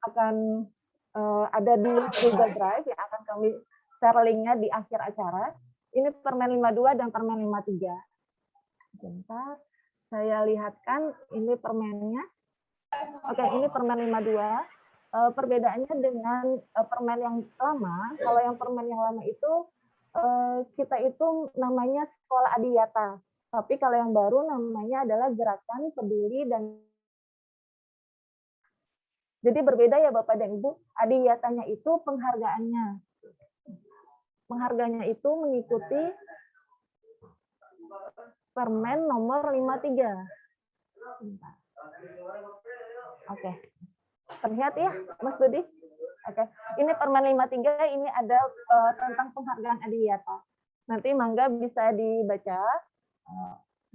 akan ada di Google Drive yang akan kami share link-nya di akhir acara. Ini Permen 52 dan Permen 53. Sebentar, saya lihatkan ini permennya. Oke, ini Permen 52. Perbedaannya dengan permen yang lama, kalau yang permen yang lama itu kita itu namanya Sekolah Adiyata. Tapi kalau yang baru namanya adalah Gerakan Peduli dan jadi berbeda ya Bapak dan Ibu. Adiyatanya itu penghargaannya. Penghargaannya itu mengikuti Permen nomor 53. Oke. Terlihat ya, Mas Budi? Oke. Ini Permen 53 ini ada tentang penghargaan Adiyata. Nanti mangga bisa dibaca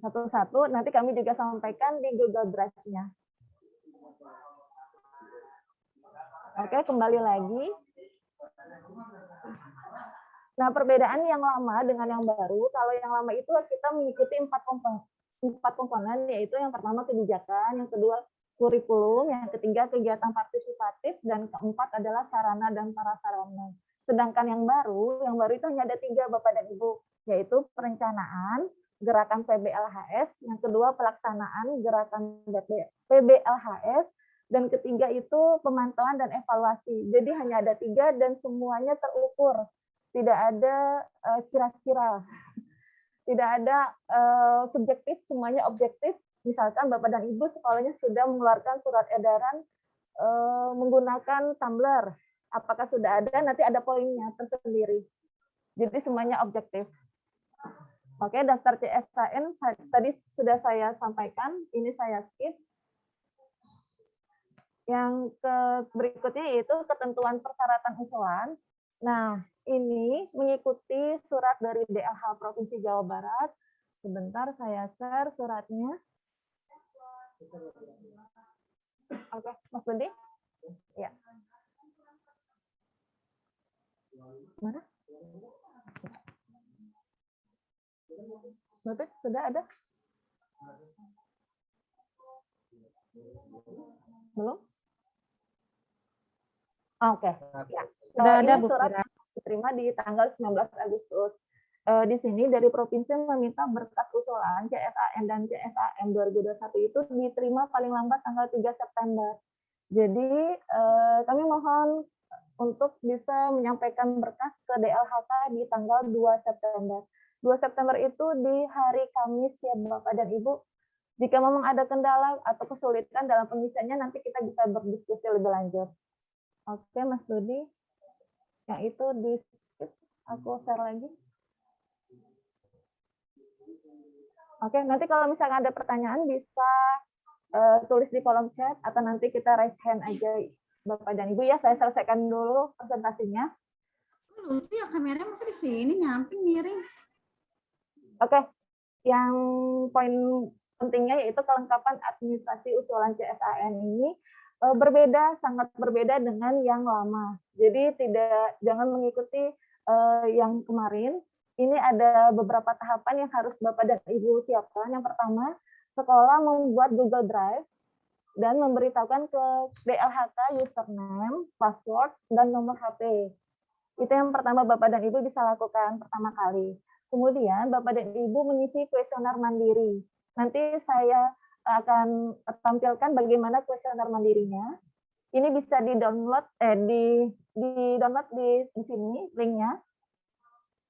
satu-satu. Nanti kami juga sampaikan di Google Drive-nya. Oke, kembali lagi. Nah, perbedaan yang lama dengan yang baru, kalau yang lama itu kita mengikuti 4 komponen, yaitu yang pertama kebijakan, yang kedua kurikulum, yang ketiga kegiatan partisipatif, dan keempat adalah sarana dan prasarana. Sedangkan yang baru itu hanya ada 3 Bapak dan Ibu, yaitu perencanaan, gerakan PBLHS, yang kedua pelaksanaan gerakan PBLHS, dan ketiga itu pemantauan dan evaluasi. Jadi hanya ada 3 dan semuanya terukur. Tidak ada kira-kira, tidak ada subjektif, semuanya objektif. Misalkan Bapak dan Ibu sekolahnya sudah mengeluarkan surat edaran menggunakan tumbler. Apakah sudah ada? Nanti ada poinnya tersendiri. Jadi semuanya objektif. Oke, daftar CSKN tadi sudah saya sampaikan, ini saya skip. Yang berikutnya yaitu ketentuan persyaratan usulan. Nah, ini mengikuti surat dari DLH Provinsi Jawa Barat. Sebentar saya share suratnya. Oke, Mas Budi? Ya. Mana? Bapak sudah ada? Belum? Oke. Ya. Sudah ada, ini Bu surat Kira. diterima di tanggal 19 Agustus. Di sini dari provinsi meminta berkas usulan CSAN dan CSAM 2021 itu diterima paling lambat tanggal 3 September. Jadi kami mohon untuk bisa menyampaikan berkas ke DLHK di tanggal 2 September. 2 September itu di hari Kamis ya Bapak dan Ibu. Jika memang ada kendala atau kesulitan dalam pengisiannya, nanti kita bisa berdiskusi lebih lanjut. Oke, Mas Dodi. Yang itu di aku share lagi. Oke, nanti kalau misalnya ada pertanyaan bisa tulis di kolom chat atau nanti kita raise hand aja Bapak dan Ibu ya. Saya selesaikan dulu presentasinya. Lucu ya kameranya masa di sini nyamping miring. Oke, yang poin pentingnya yaitu kelengkapan administrasi usulan CSAN ini berbeda, sangat berbeda dengan yang lama. Jadi jangan mengikuti yang kemarin. Ini ada beberapa tahapan yang harus Bapak dan Ibu siapkan. Yang pertama, sekolah membuat Google Drive dan memberitahukan ke DLHK username, password, dan nomor HP. Itu yang pertama Bapak dan Ibu bisa lakukan pertama kali. Kemudian Bapak dan Ibu mengisi kuesioner mandiri. Nanti saya akan tampilkan bagaimana kuesioner mandirinya. Ini bisa di-download di-download di sini linknya.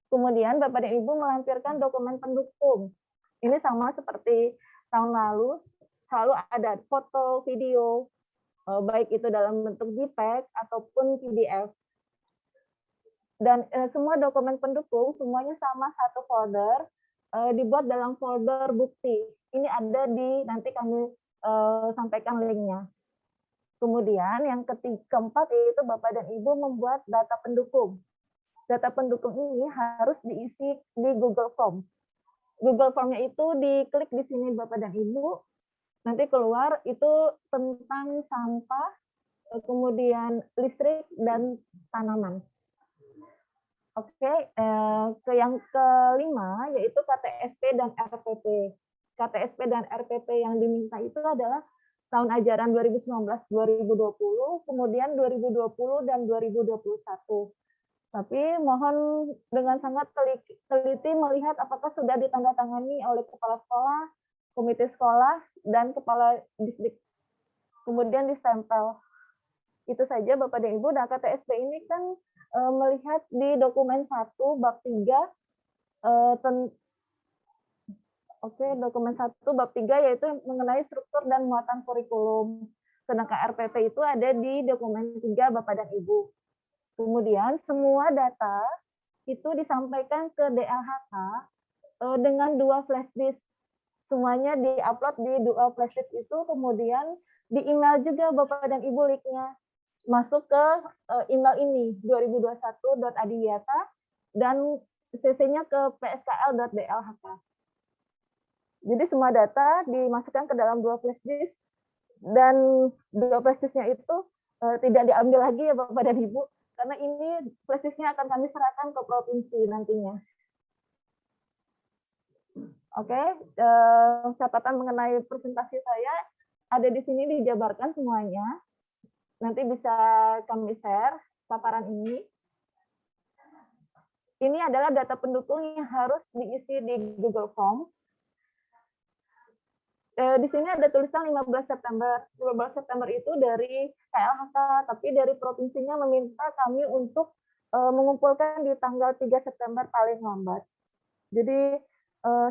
Kemudian Bapak dan Ibu melampirkan dokumen pendukung. Ini sama seperti tahun lalu, selalu ada foto, video, baik itu dalam bentuk JPEG ataupun PDF. Dan semua dokumen pendukung semuanya sama satu folder, dibuat dalam folder bukti. Ini ada nanti kami sampaikan linknya. Kemudian yang keempat yaitu Bapak dan Ibu membuat data pendukung. Data pendukung ini harus diisi di Google Form. Google Form-nya itu diklik di sini Bapak dan Ibu, nanti keluar itu tentang sampah, kemudian listrik dan tanaman. Oke, ke yang kelima yaitu KTSP dan RPP. KTSP dan RPP yang diminta itu adalah tahun ajaran 2019-2020, kemudian 2020 dan 2021. Tapi mohon dengan sangat teliti melihat apakah sudah ditandatangani oleh kepala sekolah, komite sekolah, dan kepala distrik. Kemudian distempel. Itu saja Bapak dan Ibu. Nah, KTSP ini kan melihat di dokumen 1 bab 3 dokumen 1 bab 3 yaitu mengenai struktur dan muatan kurikulum. Sedangkan RPP itu ada di dokumen 3 Bapak dan Ibu. Kemudian semua data itu disampaikan ke DLHK dengan 2 flash disk. Semuanya di-upload di 2 flash disk itu, kemudian di-email juga Bapak dan Ibu link-nya. Masuk ke email ini 2021.adiyata dan CC-nya ke pskl.dlhk. Jadi semua data dimasukkan ke dalam 2 flash disk dan 2 flash disk-nya itu tidak diambil lagi ya Bapak dan Ibu, karena ini flash disk-nya akan kami serahkan ke provinsi nantinya. Oke, catatan mengenai presentasi saya ada di sini dijabarkan semuanya. Nanti bisa kami share paparan ini. Ini adalah data pendukung yang harus diisi di Google Form. Di sini ada tulisan 15 September. 15 September itu dari KLHK, tapi dari provinsinya meminta kami untuk mengumpulkan di tanggal 3 September paling lambat. Jadi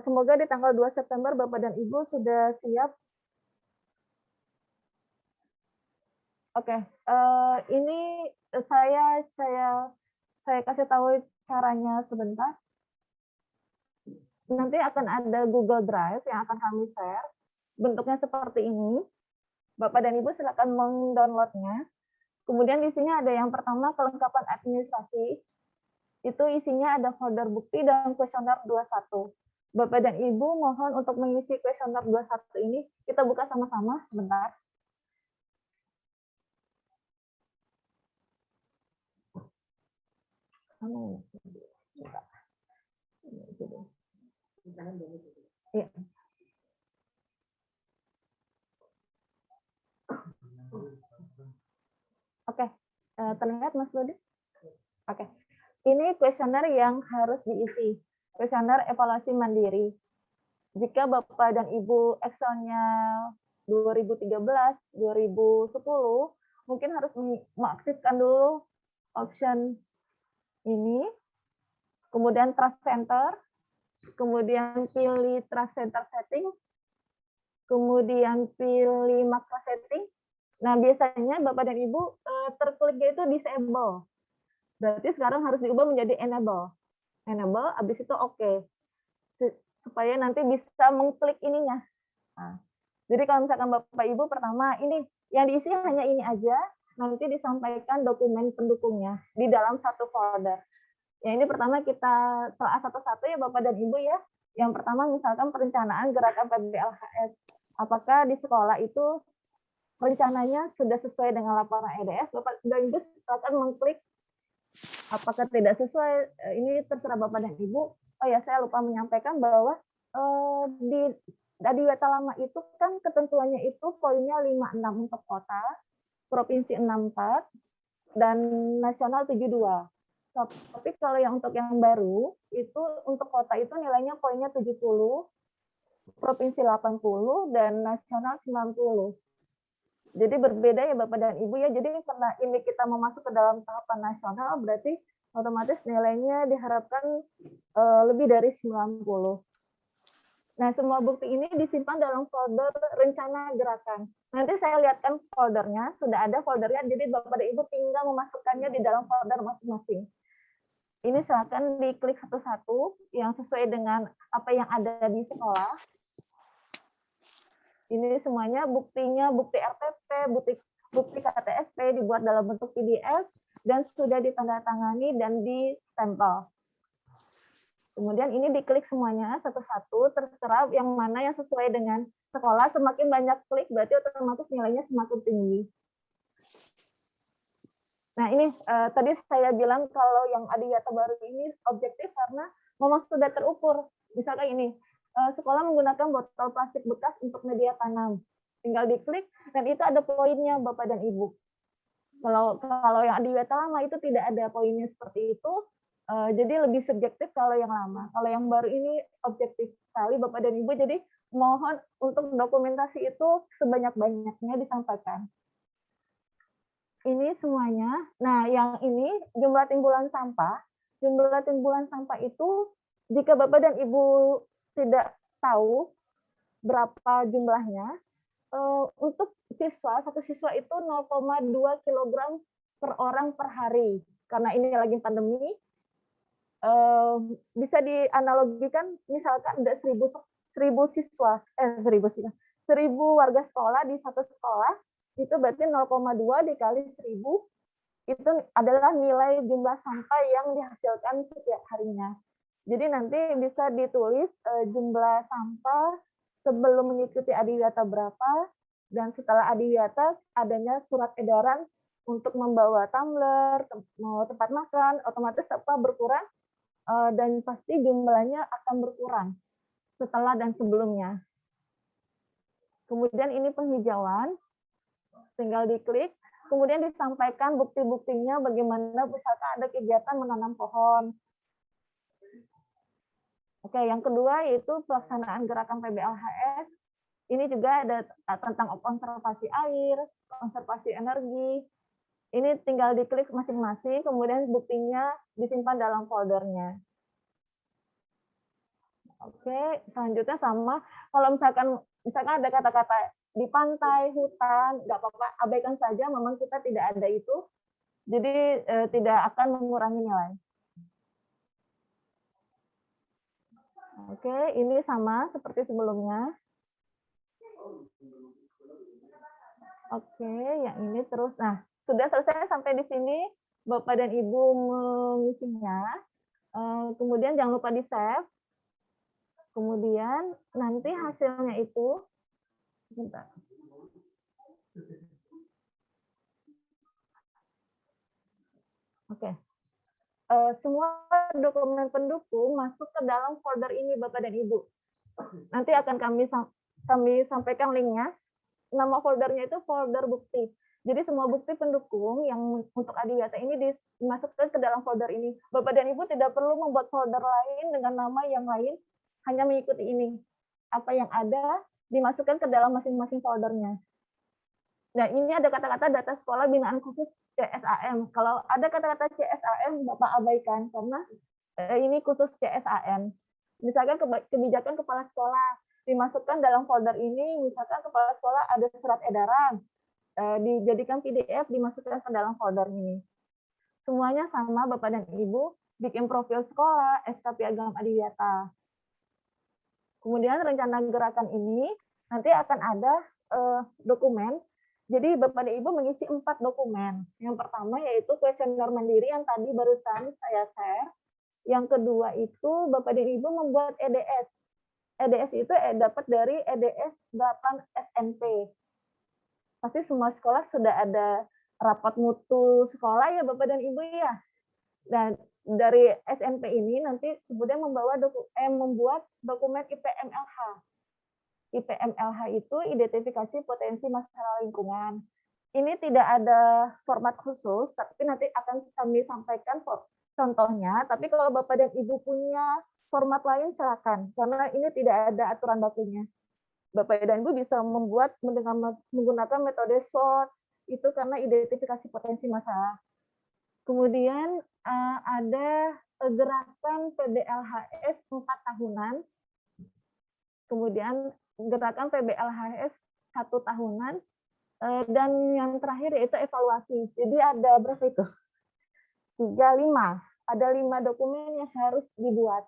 semoga di tanggal 2 September Bapak dan Ibu sudah siap. Oke, ini saya kasih tahu caranya sebentar. Nanti akan ada Google Drive yang akan kami share. Bentuknya seperti ini. Bapak dan Ibu silakan meng-download-nya. Kemudian di sini ada yang pertama kelengkapan administrasi. Itu isinya ada folder bukti dan kuesioner 21. Bapak dan Ibu mohon untuk mengisi kuesioner 21 ini. Kita buka sama-sama sebentar. Iya. Oke, terlihat Mas Budi? Oke, ini kuesioner yang harus diisi. Kuesioner evaluasi mandiri. Jika Bapak dan Ibu Excel-nya 2013, 2010, mungkin harus mengaktifkan dulu option ini, kemudian Trust Center, kemudian pilih Trust Center Setting, kemudian pilih Makro Setting. Nah, biasanya Bapak dan Ibu terkliknya itu disable. Berarti sekarang harus diubah menjadi enable. Enable, habis itu oke. Supaya nanti bisa mengklik ininya. Nah, jadi kalau misalkan Bapak Ibu pertama ini yang diisi hanya ini aja, nanti disampaikan dokumen pendukungnya di dalam satu folder. Yang ini pertama kita telah satu-satu ya Bapak dan Ibu ya. Yang pertama misalkan perencanaan gerakan PBLHS. Apakah di sekolah itu rencananya sudah sesuai dengan laporan EDS? Bapak dan Ibu silakan mengklik. Apakah tidak sesuai? Ini terserah Bapak dan Ibu. Oh ya, saya lupa menyampaikan bahwa di Adiyata lama itu kan ketentuannya itu poinnya 56 untuk kota, provinsi 64, dan nasional 72. Tapi kalau yang untuk yang baru, itu untuk kota itu nilainya poinnya 70, provinsi 80, dan nasional 90. Jadi berbeda ya Bapak dan Ibu ya. Jadi karena ini kita mau masuk ke dalam tahapan nasional, berarti otomatis nilainya diharapkan lebih dari 90. Nah, semua bukti ini disimpan dalam folder rencana gerakan. Nanti saya lihatkan foldernya, sudah ada foldernya, jadi Bapak dan Ibu tinggal memasukkannya di dalam folder masing-masing. Ini silakan diklik satu-satu yang sesuai dengan apa yang ada di sekolah. Ini semuanya buktinya, bukti RTP, bukti KTSP dibuat dalam bentuk PDF dan sudah ditandatangani dan distempel. Kemudian ini diklik semuanya satu-satu, terserah yang mana yang sesuai dengan sekolah. Semakin banyak klik berarti otomatis nilainya semakin tinggi. Nah ini tadi saya bilang kalau yang Adiyata baru ini objektif karena memang sudah terukur. Misalkan ini, sekolah menggunakan botol plastik bekas untuk media tanam. tinggal diklik dan itu ada poinnya Bapak dan Ibu. Kalau yang adiwiyata lama itu tidak ada poinnya seperti itu, jadi lebih subjektif kalau yang lama. Kalau yang baru ini objektif sekali Bapak dan Ibu, jadi mohon untuk dokumentasi itu sebanyak-banyaknya disampaikan. Ini semuanya. Nah, yang ini jumlah timbulan sampah. Jumlah timbulan sampah itu jika Bapak dan Ibu tidak tahu berapa jumlahnya, untuk satu siswa itu 0,2 kilogram per orang per hari. Karena ini lagi pandemi, bisa dianalogikan misalkan ada 1.000 warga sekolah di satu sekolah, itu berarti 0,2 dikali 1.000, itu adalah nilai jumlah sampah yang dihasilkan setiap harinya. Jadi nanti bisa ditulis jumlah sampah sebelum mengikuti adiwiyata berapa, dan setelah adiwiyata adanya surat edaran untuk membawa tumbler, tempat makan, otomatis sampah berkurang, dan pasti jumlahnya akan berkurang setelah dan sebelumnya. Kemudian ini penghijauan, tinggal diklik, kemudian disampaikan bukti-buktinya bagaimana misalkan ada kegiatan menanam pohon. Oke, yang kedua yaitu pelaksanaan gerakan PBLHS. Ini juga ada tentang konservasi air, konservasi energi. Ini tinggal diklik masing-masing, kemudian buktinya disimpan dalam foldernya. Oke, selanjutnya sama. Kalau misalkan ada kata-kata di pantai, hutan, nggak apa-apa, abaikan saja, memang kita tidak ada itu. Jadi tidak akan mengurangi nilai. Oke, ini sama seperti sebelumnya. Oke, yang ini terus. Nah, sudah selesai sampai di sini, Bapak dan Ibu mengisinya. Kemudian jangan lupa di-save. Kemudian nanti hasilnya itu, bentar. Oke. Semua dokumen pendukung masuk ke dalam folder ini Bapak dan Ibu. Nanti akan kami sampaikan linknya. Nama foldernya itu folder bukti. Jadi semua bukti pendukung yang untuk adiwiyata ini dimasukkan ke dalam folder ini. Bapak dan Ibu tidak perlu membuat folder lain dengan nama yang lain, hanya mengikuti ini. Apa yang ada dimasukkan ke dalam masing-masing foldernya. Nah, ini ada kata-kata data sekolah binaan khusus CSAM. Kalau ada kata-kata CSAM, Bapak abaikan, karena ini khusus CSAM. Misalkan kebijakan kepala sekolah, dimasukkan dalam folder ini, misalkan kepala sekolah ada surat edaran, dijadikan PDF, dimasukkan ke dalam folder ini. Semuanya sama, Bapak dan Ibu, bikin profil sekolah, SK Piagam Adiwiyata. Kemudian rencana gerakan ini, nanti akan ada dokumen. Jadi Bapak dan Ibu mengisi 4 dokumen. Yang pertama yaitu kuesioner mandiri yang tadi barusan saya share. Yang kedua itu Bapak dan Ibu membuat EDS. EDS itu dapat dari EDS 8 SMP. Pasti semua sekolah sudah ada rapat mutu sekolah ya Bapak dan Ibu ya. Dan dari SMP ini nanti kemudian membuat dokumen IPMLH. IPMLH itu identifikasi potensi masalah lingkungan. Ini tidak ada format khusus, tapi nanti akan kami sampaikan contohnya. Tapi kalau Bapak dan Ibu punya format lain, silakan. Karena ini tidak ada aturan bakunya. Bapak dan Ibu bisa membuat dengan menggunakan metode SWOT, itu karena identifikasi potensi masalah. Kemudian ada gerakan PBLHS 4 tahunan. Kemudian gerakan PBLHS 1 tahunan, dan yang terakhir yaitu evaluasi. Jadi ada berapa itu? 5. Ada 5 dokumen yang harus dibuat.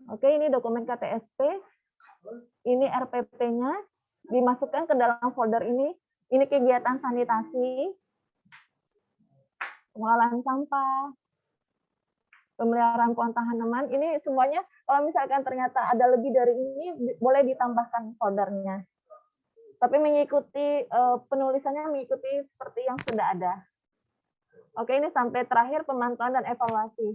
Oke, ini dokumen KTSP. Ini RPP-nya, dimasukkan ke dalam folder ini. Ini kegiatan sanitasi, pengolahan sampah, pemeliharaan pohon tanaman. Ini semuanya kalau misalkan ternyata ada lebih dari ini, boleh ditambahkan foldernya. Tapi mengikuti penulisannya mengikuti seperti yang sudah ada. Oke, ini sampai terakhir pemantauan dan evaluasi.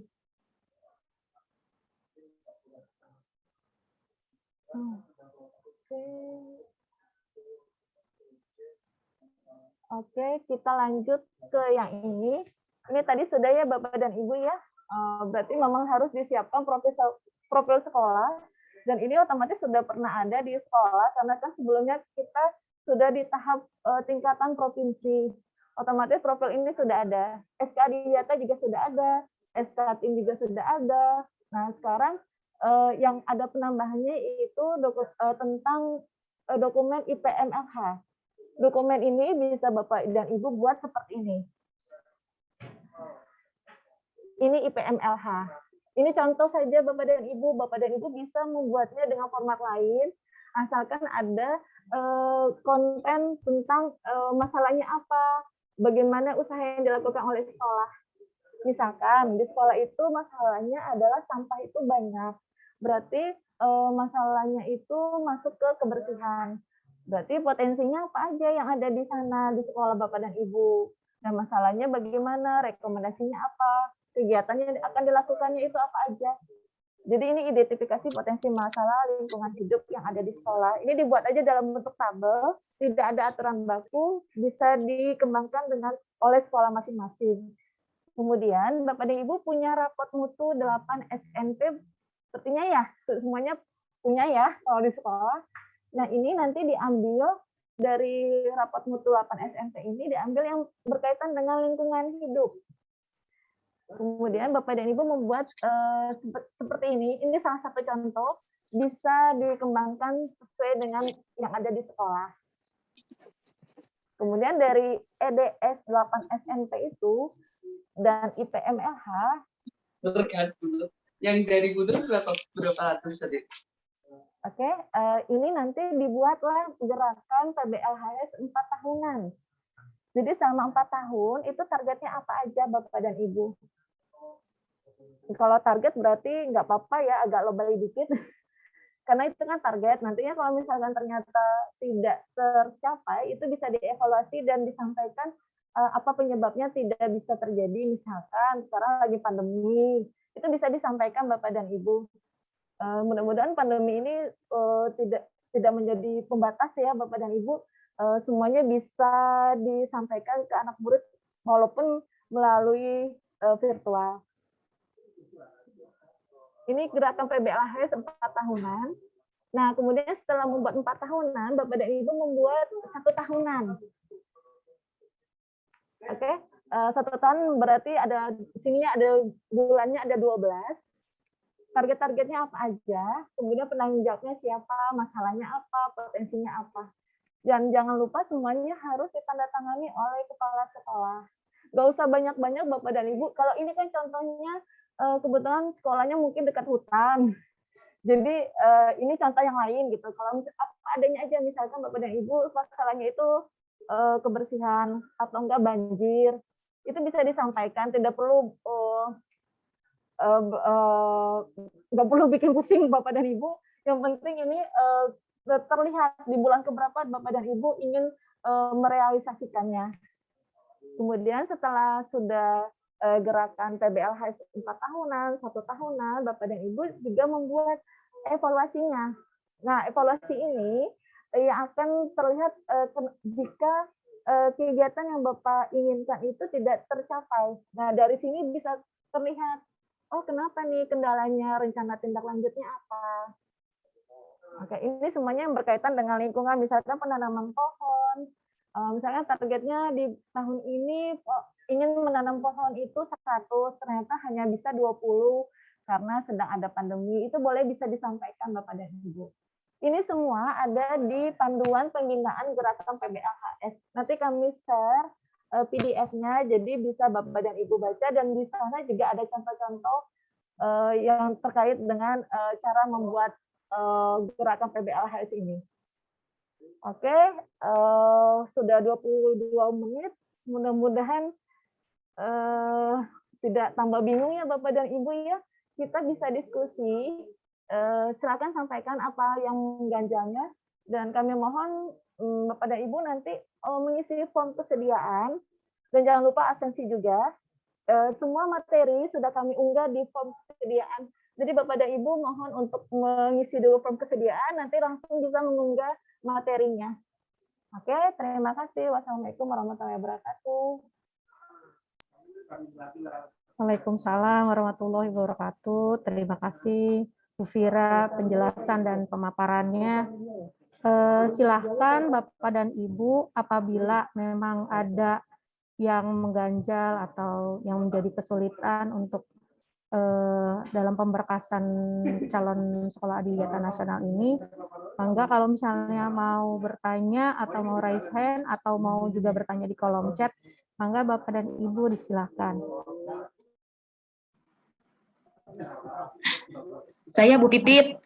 Oke, kita lanjut ke yang ini. Ini tadi sudah ya Bapak dan Ibu ya. Berarti memang harus disiapkan profil sekolah dan ini otomatis sudah pernah ada di sekolah karena kan sebelumnya kita sudah di tahap tingkatan provinsi. Otomatis profil ini sudah ada. SK Diyata juga sudah ada, SK Tim juga sudah ada. Nah, sekarang yang ada penambahannya itu tentang dokumen IPMLH. Dokumen ini bisa Bapak dan Ibu buat seperti ini. Ini IPMLH. Ini contoh saja Bapak dan Ibu. Bapak dan Ibu bisa membuatnya dengan format lain, asalkan ada konten tentang masalahnya apa, bagaimana usaha yang dilakukan oleh sekolah. Misalkan di sekolah itu masalahnya adalah sampah itu banyak. Berarti masalahnya itu masuk ke kebersihan. Berarti potensinya apa aja yang ada di sana di sekolah Bapak dan Ibu. Nah, masalahnya bagaimana, rekomendasinya apa, kegiatan yang akan dilakukannya itu apa aja. Jadi ini identifikasi potensi masalah lingkungan hidup yang ada di sekolah. Ini dibuat aja dalam bentuk tabel, tidak ada aturan baku, bisa dikembangkan oleh sekolah masing-masing. Kemudian Bapak dan Ibu punya rapot mutu 8 SNP, sepertinya ya, semuanya punya ya kalau di sekolah. Nah, ini nanti diambil dari rapot mutu 8 SMP ini diambil yang berkaitan dengan lingkungan hidup. Kemudian Bapak dan Ibu membuat seperti ini. Ini salah satu contoh bisa dikembangkan sesuai dengan yang ada di sekolah. Kemudian dari EDS 8 SMP itu dan IPMLH. Yang dari Budut berapa ratus tadi? Oke, ini nanti dibuatlah gerakan PBLHS 4 tahunan. Jadi selama 4 tahun itu targetnya apa aja Bapak dan Ibu? Kalau target berarti nggak apa-apa ya, agak lebay dikit. Karena itu kan target. Nantinya kalau misalkan ternyata tidak tercapai, itu bisa dievaluasi dan disampaikan apa penyebabnya tidak bisa terjadi. Misalkan sekarang lagi pandemi, itu bisa disampaikan Bapak dan Ibu. Mudah-mudahan pandemi ini tidak menjadi pembatas ya Bapak dan Ibu. Semuanya bisa disampaikan ke anak murid walaupun melalui virtual. Ini gerakan PBLHS 4 tahunan. Nah, kemudian setelah membuat 4 tahunan, Bapak dan Ibu membuat 1 tahunan. Oke, 1 tahun berarti ada sini ada bulannya ada 12. Target-targetnya apa aja, kemudian penanggung jawabnya siapa, masalahnya apa, potensinya apa. Dan jangan lupa semuanya harus ditandatangani oleh kepala sekolah. Nggak usah banyak-banyak Bapak dan Ibu. Kalau ini kan contohnya kebetulan sekolahnya mungkin dekat hutan. Jadi ini contoh yang lain gitu. Kalau apa adanya aja, misalkan Bapak dan Ibu masalahnya itu kebersihan atau enggak banjir, itu bisa disampaikan. Tidak perlu nggak perlu bikin pusing Bapak dan Ibu. Yang penting ini terlihat di bulan keberapa Bapak dan Ibu ingin merealisasikannya. Kemudian setelah sudah gerakan PBLHS 4 tahunan, 1 tahunan, Bapak dan Ibu juga membuat evaluasinya. Nah, evaluasi ini yang akan terlihat jika kegiatan yang Bapak inginkan itu tidak tercapai. Nah, dari sini bisa terlihat, oh kenapa nih kendalanya, rencana tindak lanjutnya apa. Oke, ini semuanya yang berkaitan dengan lingkungan, misalkan penanaman pohon. Misalnya targetnya di tahun ini ingin menanam pohon itu 100, ternyata hanya bisa 20 karena sedang ada pandemi. Itu boleh bisa disampaikan Bapak dan Ibu. Ini semua ada di panduan pembinaan gerakan PBLHS. Nanti kami share PDF-nya, jadi bisa Bapak dan Ibu baca, dan di sana juga ada contoh-contoh yang terkait dengan cara membuat gerakan PBLHS ini. Oke, sudah 22 menit. Mudah-mudahan tidak tambah bingung ya Bapak dan Ibu ya. Kita bisa diskusi. Silakan sampaikan apa yang mengganjalnya. Dan kami mohon Bapak dan Ibu nanti mengisi form kesediaan. Dan jangan lupa absensi juga. Semua materi sudah kami unggah di form kesediaan Jadi Bapak dan Ibu mohon untuk mengisi dulu form kesediaan, nanti langsung bisa mengunggah materinya. Oke, terima kasih. Wassalamualaikum warahmatullahi wabarakatuh. Waalaikumsalam warahmatullahi wabarakatuh. Terima kasih Bu Fira penjelasan dan pemaparannya. Silahkan Bapak dan Ibu apabila memang ada yang mengganjal atau yang menjadi kesulitan untuk dalam pemberkasan calon sekolah adiwiyata nasional ini, mangga kalau misalnya mau bertanya atau mau raise hand atau mau juga bertanya di kolom chat, mangga Bapak dan Ibu disilahkan. Saya Bu Pipit.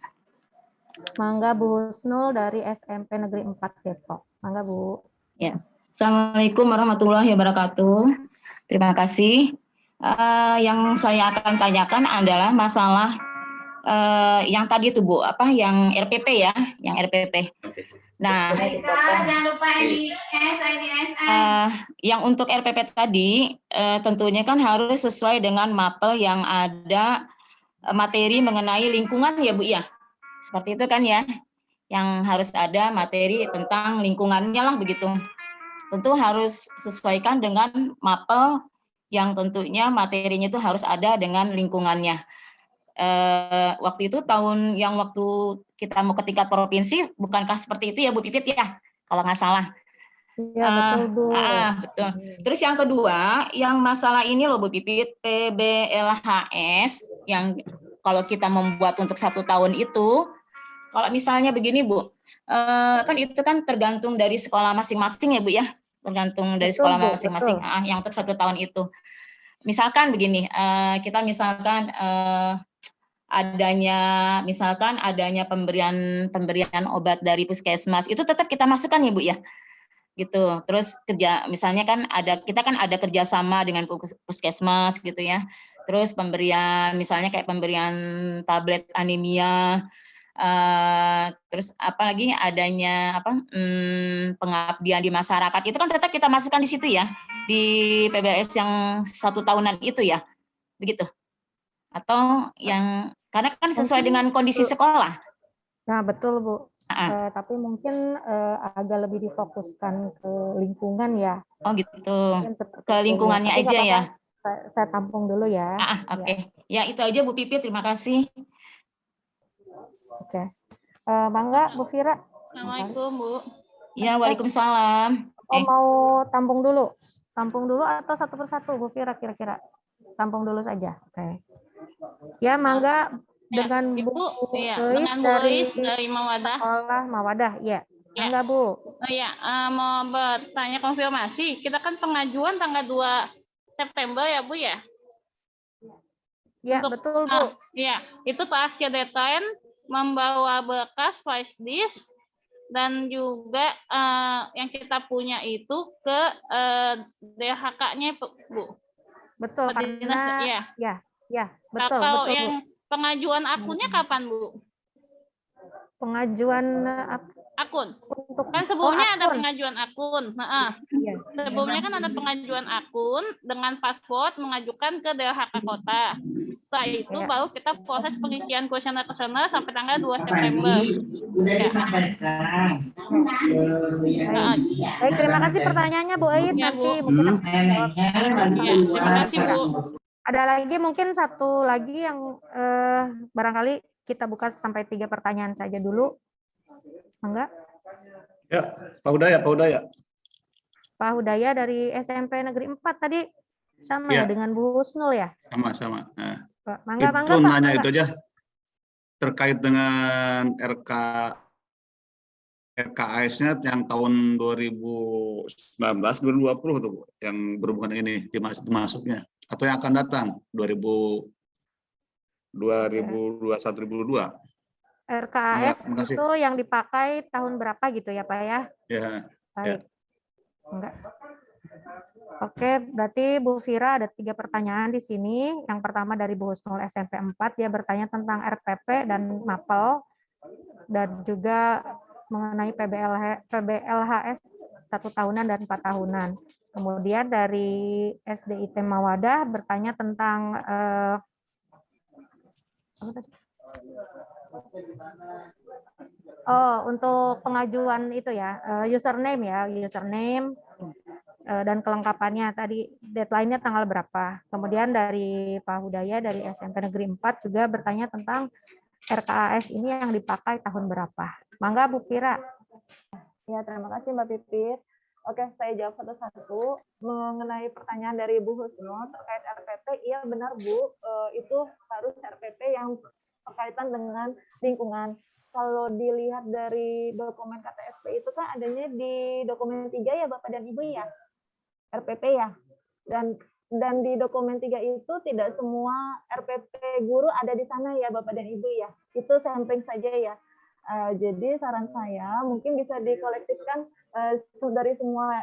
Mangga Bu Husnul dari SMP Negeri 4 Depok. Mangga Bu. Ya. Assalamualaikum warahmatullahi wabarakatuh. Terima kasih. Yang saya akan tanyakan adalah masalah yang tadi itu Bu, apa yang RPP ya, yang RPP. Nah, Jangan lupa yang untuk RPP tadi tentunya kan harus sesuai dengan mapel yang ada materi mengenai lingkungan ya Bu ya. Seperti itu kan ya, yang harus ada materi tentang lingkungannya lah begitu. Tentu harus sesuaikan dengan mapel yang tentunya materinya itu harus ada dengan lingkungannya. Waktu itu waktu kita mau ke tingkat provinsi, bukankah seperti itu ya Bu Pipit ya, kalau nggak salah. Ya betul Bu. Betul. Terus yang kedua, yang masalah ini loh Bu Pipit, PBLHS yang kalau kita membuat untuk 1 tahun itu, kalau misalnya begini Bu, kan itu kan tergantung dari sekolah masing-masing ya Bu ya, tergantung dari Betul, sekolah Bu, masing-masing yang untuk 1 tahun itu. Misalkan begini, kita misalkan adanya pemberian obat dari puskesmas, itu tetap kita masukkan ya Bu ya, gitu. Terus misalnya kan kita ada kerjasama dengan puskesmas gitu ya. Terus misalnya kayak pemberian tablet anemia, terus apalagi adanya pengabdian di masyarakat, itu kan tetap kita masukkan di situ ya, di PBLS yang 1 tahunan itu ya, begitu. Atau yang karena kan sesuai dengan kondisi sekolah. Nah betul Bu. Tapi mungkin agak lebih difokuskan ke lingkungan ya. Oh gitu, ke lingkungannya aja ya. Saya tampung dulu ya. Oke. Ya itu aja Bu Pipit, terima kasih. Oke. Mangga Bu Fira. Assalamualaikum Bu. Ya, waalaikumsalam. Mau tampung dulu? Tampung dulu atau satu persatu Bu Fira kira-kira? Tampung dulu saja. Oke. Ya, mangga dengan Bu Eis dari Mawadah. Sekolah Mawadah, ya. Mangga Bu. Mau bertanya konfirmasi. Kita kan pengajuan tanggal 2 September ya Bu ya? Ya, betul Bu. Ya, itu akhir deadline membawa berkas flash disk dan juga yang kita punya itu ke DHK-nya Bu. Betul, karena ya, betul. Kalau betul, yang Bu. pengajuan akunnya kapan Bu? Pengajuan akun. Untuk Kan sebelumnya ada akun. pengajuan akun. Iya. Sebelumnya kan ada pengajuan akun dengan password mengajukan ke DLHK kota. Setelah itu baru kita proses pengisian kuesioner sampai tanggal 2 September. Baik, terima kasih pertanyaannya Bu Eis. Nanti mungkin terima kasih Bu. Ada lagi mungkin satu lagi yang barangkali kita buka sampai 3 pertanyaan saja dulu. Enggak? Ya, Pak Udaya. Pak Hudaya dari SMP Negeri 4 tadi sama ya dengan Bu Husnul ya? Sama. Nah, mangga, itu Pak, nanya itu aja terkait dengan RKAS-nya yang tahun 2019-2020 tuh, yang berhubungan ini dimasuknya atau yang akan datang 2021-2022. RKAS itu yang dipakai tahun berapa gitu ya Pak ya? Ya. Baik. Enggak. Oke, berarti Bu Fira ada 3 pertanyaan di sini. Yang pertama dari Bu Husnul SMP 4, dia bertanya tentang RPP dan MAPEL dan juga mengenai PBLHS 1 tahunan dan 4 tahunan. Kemudian dari SDIT Mawadah bertanya tentang Apa tadi? Oh, untuk pengajuan itu ya, username dan kelengkapannya tadi deadline-nya tanggal berapa. Kemudian dari Pak Hudaya dari SMP Negeri 4 juga bertanya tentang RKAS ini yang dipakai tahun berapa. Mangga Bu Kira. Ya, terima kasih Mbak Pipit. Oke, saya jawab satu-satu mengenai pertanyaan dari Bu Husno terkait RPP. Iya benar Bu, itu harus RPP yang berkaitan dengan lingkungan. Kalau dilihat dari dokumen KTSP itu kan adanya di dokumen 3 ya Bapak dan Ibu ya, RPP ya. Dan di dokumen 3 itu tidak semua RPP guru ada di sana ya Bapak dan Ibu ya. Itu sampling saja ya. Jadi saran saya mungkin bisa dikolektifkan dari semua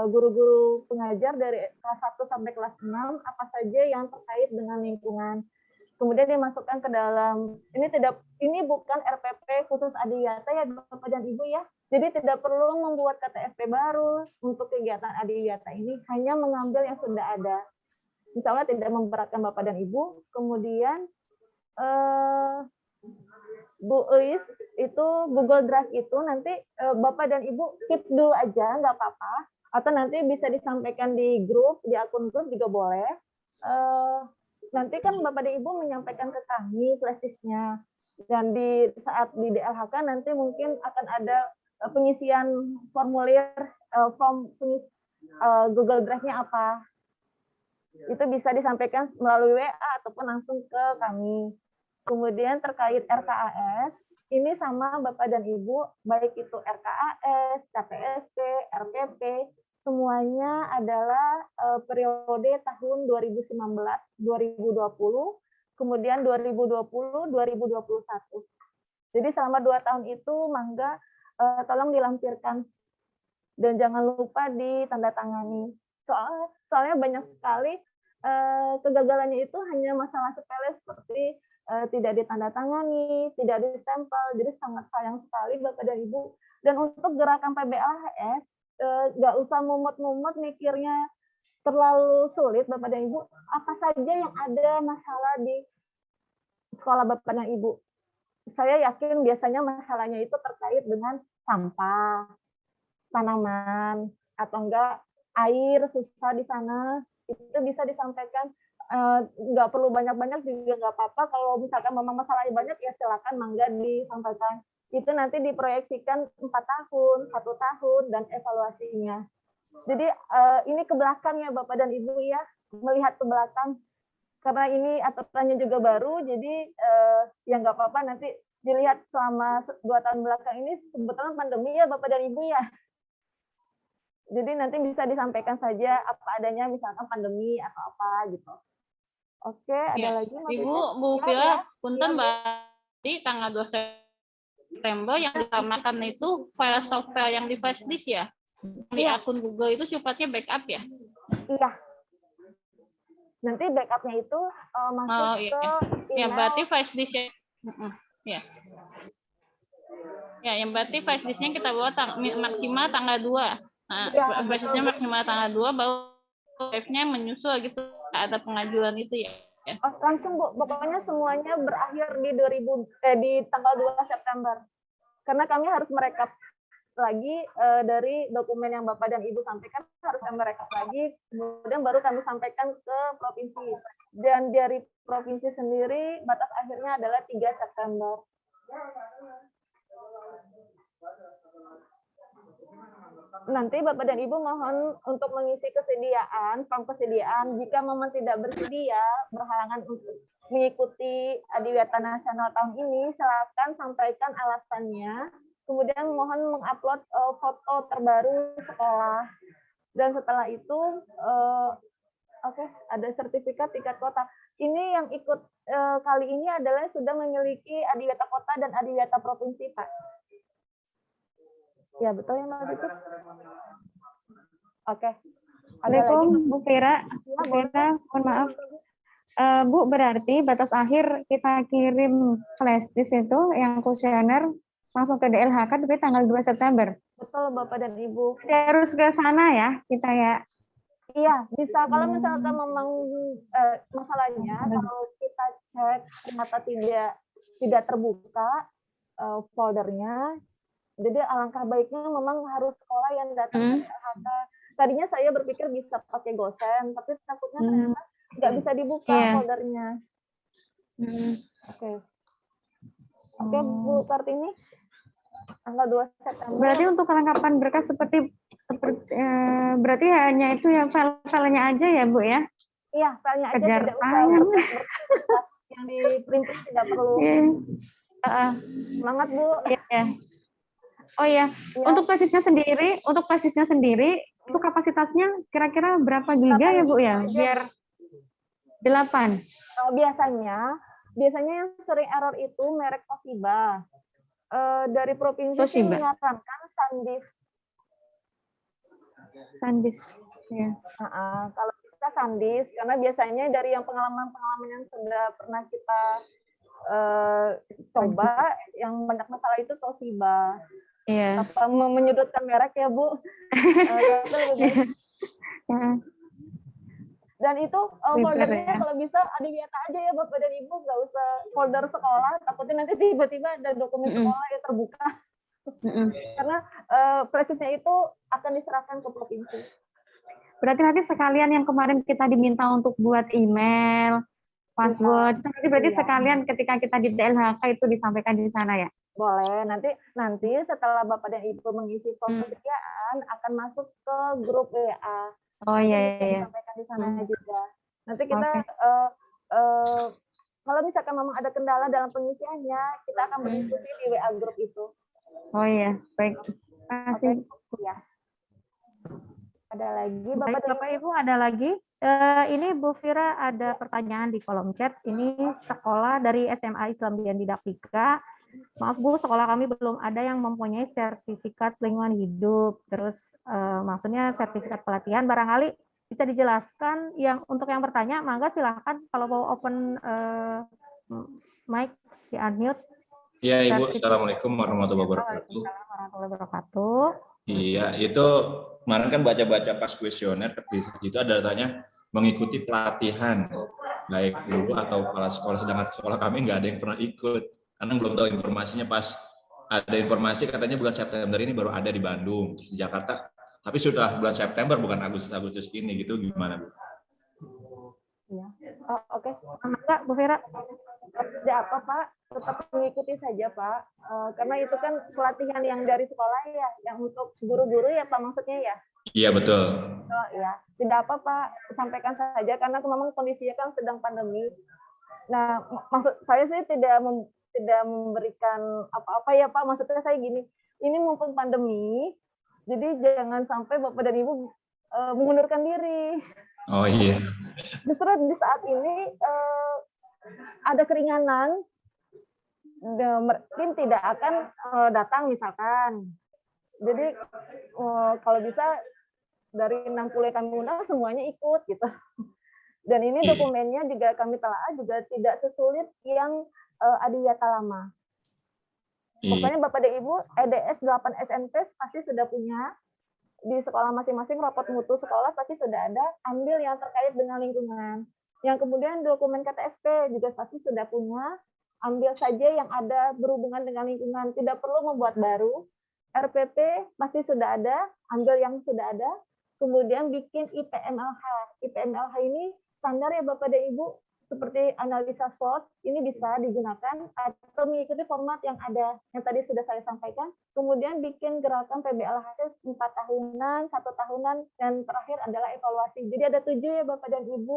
guru-guru pengajar dari kelas 1 sampai kelas 6 apa saja yang terkait dengan lingkungan. Kemudian dimasukkan ke dalam ini bukan RPP khusus Adiwiyata ya Bapak dan Ibu ya. Jadi tidak perlu membuat KTSP baru untuk kegiatan Adiwiyata ini, hanya mengambil yang sudah ada. Misalnya tidak memberatkan Bapak dan Ibu. Kemudian Bu Eis, itu Google Drive itu nanti Bapak dan Ibu keep dulu aja, nggak apa-apa. Atau nanti bisa disampaikan di grup, di akun grup juga boleh. Nanti kan Bapak dan Ibu menyampaikan ke kami flash disk-nya. Dan di saat di DLHK nanti mungkin akan ada pengisian formulir Google Drive-nya apa. Itu bisa disampaikan melalui WA ataupun langsung ke kami. Kemudian terkait RKAS, ini sama Bapak dan Ibu, baik itu RKAS, KTSP, RPP, semuanya adalah periode tahun 2019-2020, kemudian 2020-2021. Jadi selama 2 tahun itu, mangga tolong dilampirkan dan jangan lupa ditandatangani. Soalnya banyak sekali kegagalannya itu hanya masalah sepele seperti tidak ditandatangani, tidak ditempel, jadi sangat sayang sekali Bapak dan Ibu. Dan untuk gerakan PBLHS, nggak usah mumut-mumut mikirnya terlalu sulit Bapak dan Ibu. Apa saja yang ada masalah di sekolah Bapak dan Ibu? Saya yakin biasanya masalahnya itu terkait dengan sampah, tanaman, atau enggak air susah di sana, itu bisa disampaikan. Nggak perlu banyak-banyak juga nggak apa-apa. Kalau misalkan memang masalahnya banyak, ya silakan mangga disampaikan. Itu nanti diproyeksikan 4 tahun, 1 tahun, dan evaluasinya. Jadi ini ke belakang ya Bapak dan Ibu ya, melihat ke belakang. Karena ini aturannya juga baru, jadi ya nggak apa-apa nanti dilihat selama 2 tahun belakang ini, kebetulan pandemi ya Bapak dan Ibu ya. Jadi nanti bisa disampaikan saja apa adanya, misalkan pandemi atau apa gitu. Oke, ada lagi Ibu, Bu Vila, punten Mbak, di tanggal 2 September yang ditamakan itu file software yang di flash disk ya? Di akun Google itu sifatnya backup ya? Iya. Nanti backupnya itu masuk ke email. Ya, berarti flash disk ya. Ya. Ya, yang berarti flash disknya kita bawa maksimal tanggal 2. Nah, flash disknya maksimal tanggal 2, baru drive-nya menyusul gitu. Ada pengajuan itu ya. Oh, langsung Bu, pokoknya semuanya berakhir di di tanggal 2 September. Karena kami harus merekap lagi dari dokumen yang Bapak dan Ibu sampaikan, harus kami rekap lagi, kemudian baru kami sampaikan ke provinsi. Dan dari provinsi sendiri batas akhirnya adalah 3 September. Nanti Bapak dan Ibu mohon untuk mengisi form kesediaan. Jika memang tidak bersedia, berhalangan untuk mengikuti Adiwiyata Nasional tahun ini, silakan sampaikan alasannya. Kemudian mohon mengupload foto terbaru sekolah. Dan setelah itu, ada sertifikat tingkat kota. Ini yang ikut kali ini adalah sudah memiliki Adiwiyata kota dan Adiwiyata provinsi, Pak. Ya, betul ya, Mbak Pipit? Oke. Ada lagi? Bu Vera, mohon maaf. Bu, berarti batas akhir kita kirim flash disk itu yang kuesioner langsung ke DLHK tapi tanggal 2 September. Betul, Bapak dan Ibu. Harus ke sana ya kita ya? Iya, bisa. Kalau misalkan memang masalahnya, kalau kita cek ternyata tidak terbuka foldernya. Jadi alangkah baiknya memang harus sekolah yang datang ke DLHK. Tadinya saya berpikir bisa pakai Gosen, tapi takutnya ternyata nggak bisa dibuka foldernya. Oke. Oke, Bu Kartini, tanggal 2 September. Berarti untuk kelengkapan berkas seperti berarti hanya itu ya file-filenya aja ya Bu ya? Iya, filenya aja, Kejar tidak usah tangan. berkas yang di printing tidak perlu. Semangat Bu. Iya. Oh ya, untuk basisnya sendiri itu kapasitasnya kira-kira berapa giga ya Bu ya? Biar 8. Biasanya yang sering error itu merek Toshiba. Dari provinsi sih Toshiba. menyarankan SanDisk. SanDisk. Ya. Kalau bisa SanDisk, karena biasanya dari yang pengalaman-pengalaman yang sudah pernah kita coba, yang banyak masalah itu Toshiba. Iya. Apa menyudutkan merek ya Bu? Tapi lebih baik. Dan itu foldernya kalau bisa adiwiyata aja ya Bapak dan Ibu, nggak usah folder sekolah, takutnya nanti tiba-tiba ada dokumen sekolah yang terbuka. Karena presisnya itu akan diserahkan ke provinsi. Berarti nanti sekalian yang kemarin kita diminta untuk buat email, password, berarti sekalian ketika kita di DLHK itu disampaikan di sana ya? Boleh, nanti setelah Bapak dan Ibu mengisi form persediaan akan masuk ke grup WA. Oh iya. Disampaikan di sana juga. Nanti kita kalau misalkan memang ada kendala dalam pengisiannya, kita akan berdiskusi di WA grup itu. Oh iya, baik. Terima kasih. Ya. Ada lagi Bapak Ibu ada lagi? Ini Bu Fira ada pertanyaan di kolom chat. Ini sekolah dari SMA Islam Dian Didaktika. Maaf Bu, sekolah kami belum ada yang mempunyai sertifikat lingkungan hidup. Terus maksudnya sertifikat pelatihan. Barangkali bisa dijelaskan untuk yang bertanya. Mangga silahkan kalau mau open mic di unmute. Iya Ibu, Assalamualaikum warahmatullahi wabarakatuh. Warahmatullahi wabarakatuh. Iya, itu kemarin kan baca-baca pas kuesioner, itu ada tanya mengikuti pelatihan, baik guru atau kepala sekolah, sedangkan sekolah kami nggak ada yang pernah ikut, karena belum tahu informasinya. Pas ada informasi katanya bulan September ini baru ada di Bandung, di Jakarta, tapi sudah bulan September bukan Agustus ini, gitu gimana Bu? Ya. Oke. Enggak, Bu Fira. Tidak apa Pak, tetap mengikuti saja Pak, karena itu kan pelatihan yang dari sekolah ya, yang untuk guru-guru ya Pak maksudnya ya? Iya betul. Oh ya, tidak apa Pak, sampaikan saja karena memang kondisinya kan sedang pandemi. Nah, maksud saya sih tidak memberikan apa-apa ya Pak, maksudnya saya gini, ini mumpung pandemi, jadi jangan sampai Bapak dan Ibu mengundurkan diri. Oh iya. Justru di saat ini ada keringanan, tim tidak akan datang misalkan. Jadi kalau bisa dari 60 yang kami undang semuanya ikut gitu. Dan ini dokumennya juga kami telaah juga tidak sesulit yang adiwiyata lama. Pokoknya Bapak dan Ibu EDS 8 SMP pasti sudah punya, di sekolah masing-masing raport mutu sekolah pasti sudah ada, ambil yang terkait dengan lingkungan. Yang kemudian dokumen KTSP juga pasti sudah punya, ambil saja yang ada berhubungan dengan lingkungan, tidak perlu membuat baru. RPP pasti sudah ada, ambil yang sudah ada, kemudian bikin IPMLH. IPMLH ini standar ya Bapak dan Ibu, seperti analisa SWOT, ini bisa digunakan atau mengikuti format yang ada, yang tadi sudah saya sampaikan. Kemudian bikin gerakan PBLHS 4 tahunan, 1 tahunan, dan terakhir adalah evaluasi. Jadi ada 7 ya Bapak dan Ibu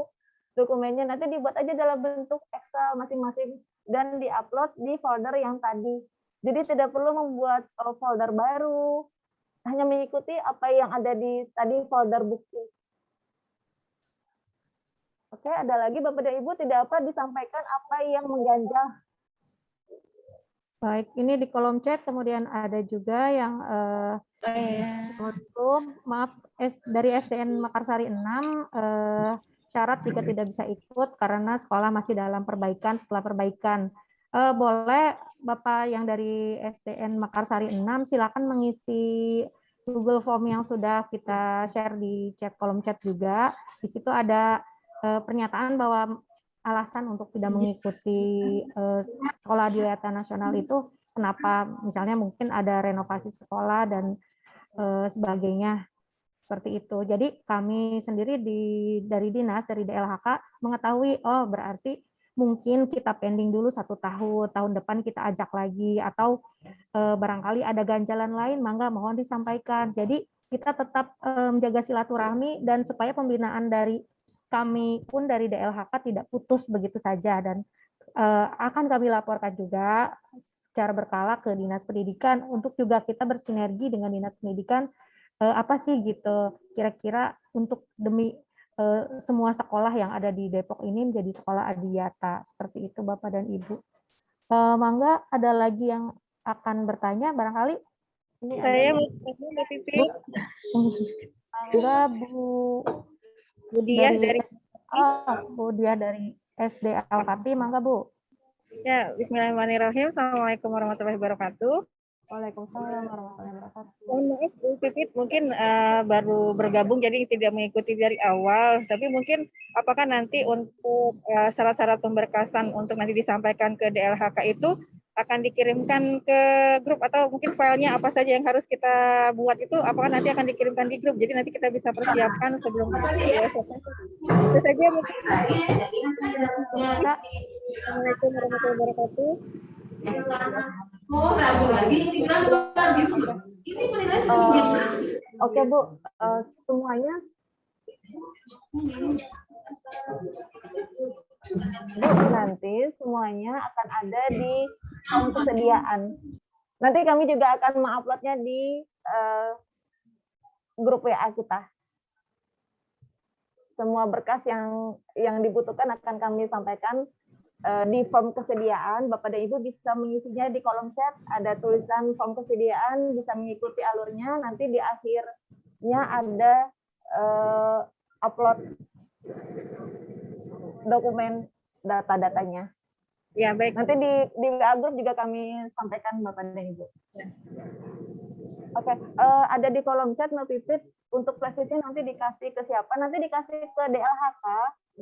dokumennya, nanti dibuat aja dalam bentuk Excel masing-masing dan diupload di folder yang tadi. Jadi tidak perlu membuat folder baru, hanya mengikuti apa yang ada di tadi folder bukti. Oke, ada lagi Bapak dan Ibu, tidak apa disampaikan apa yang mengganjal. Baik, ini di kolom chat kemudian ada juga yang maaf dari SDN Makarsari 6 syarat jika tidak bisa ikut karena sekolah masih dalam perbaikan. Setelah perbaikan boleh Bapak yang dari SDN Makarsari 6 silakan mengisi Google Form yang sudah kita share di kolom chat juga. Di situ ada pernyataan bahwa alasan untuk tidak mengikuti sekolah adiwiyata nasional itu kenapa, misalnya mungkin ada renovasi sekolah dan sebagainya seperti itu. Jadi kami sendiri dari dinas, dari DLHK mengetahui, oh berarti mungkin kita pending dulu 1 tahun, tahun depan kita ajak lagi, atau barangkali ada ganjalan lain, mangga mohon disampaikan. Jadi kita tetap menjaga silaturahmi dan supaya pembinaan dari kami pun dari DLHK tidak putus begitu saja, dan akan kami laporkan juga secara berkala ke Dinas Pendidikan untuk juga kita bersinergi dengan Dinas Pendidikan apa sih gitu kira-kira untuk demi semua sekolah yang ada di Depok ini menjadi sekolah adiwiyata. Seperti itu Bapak dan Ibu. Mangga ada lagi yang akan bertanya barangkali? Ini Saya ada mau tanya Mbak Pipit. Mangga Bu Budiah dari Bu Diah dari SD Al-Fatih, mangga Bu. ya, Bismillahirrahmanirrahim. Assalamualaikum warahmatullahi wabarakatuh. Waalaikumsalam warahmatullahi wabarakatuh. Mohon maaf Bu Pipit, mungkin baru bergabung jadi tidak mengikuti dari awal. Tapi mungkin apakah nanti untuk syarat-syarat pemberkasan untuk nanti disampaikan ke DLHK itu akan dikirimkan ke grup, atau mungkin filenya apa saja yang harus kita buat itu apakah nanti akan dikirimkan di grup, jadi nanti kita bisa persiapkan sebelum itu saja mungkin. Assalamualaikum warahmatullahi wabarakatuh. Oke Bu, semuanya Bu, nanti semuanya akan ada di form kesediaan. Nanti kami juga akan menguploadnya di grup WA kita. Semua berkas yang dibutuhkan akan kami sampaikan di form kesediaan. Bapak dan Ibu bisa mengisinya di kolom chat, ada tulisan form kesediaan, bisa mengikuti alurnya. Nanti di akhirnya ada upload dokumen data-datanya. Ya, baik. Nanti di WA group juga kami sampaikan Bapak dan Ibu. Ya. Oke, ada di kolom chat Mbak Pipit, untuk flashdisknya nanti dikasih ke siapa? Nanti dikasih ke DLHK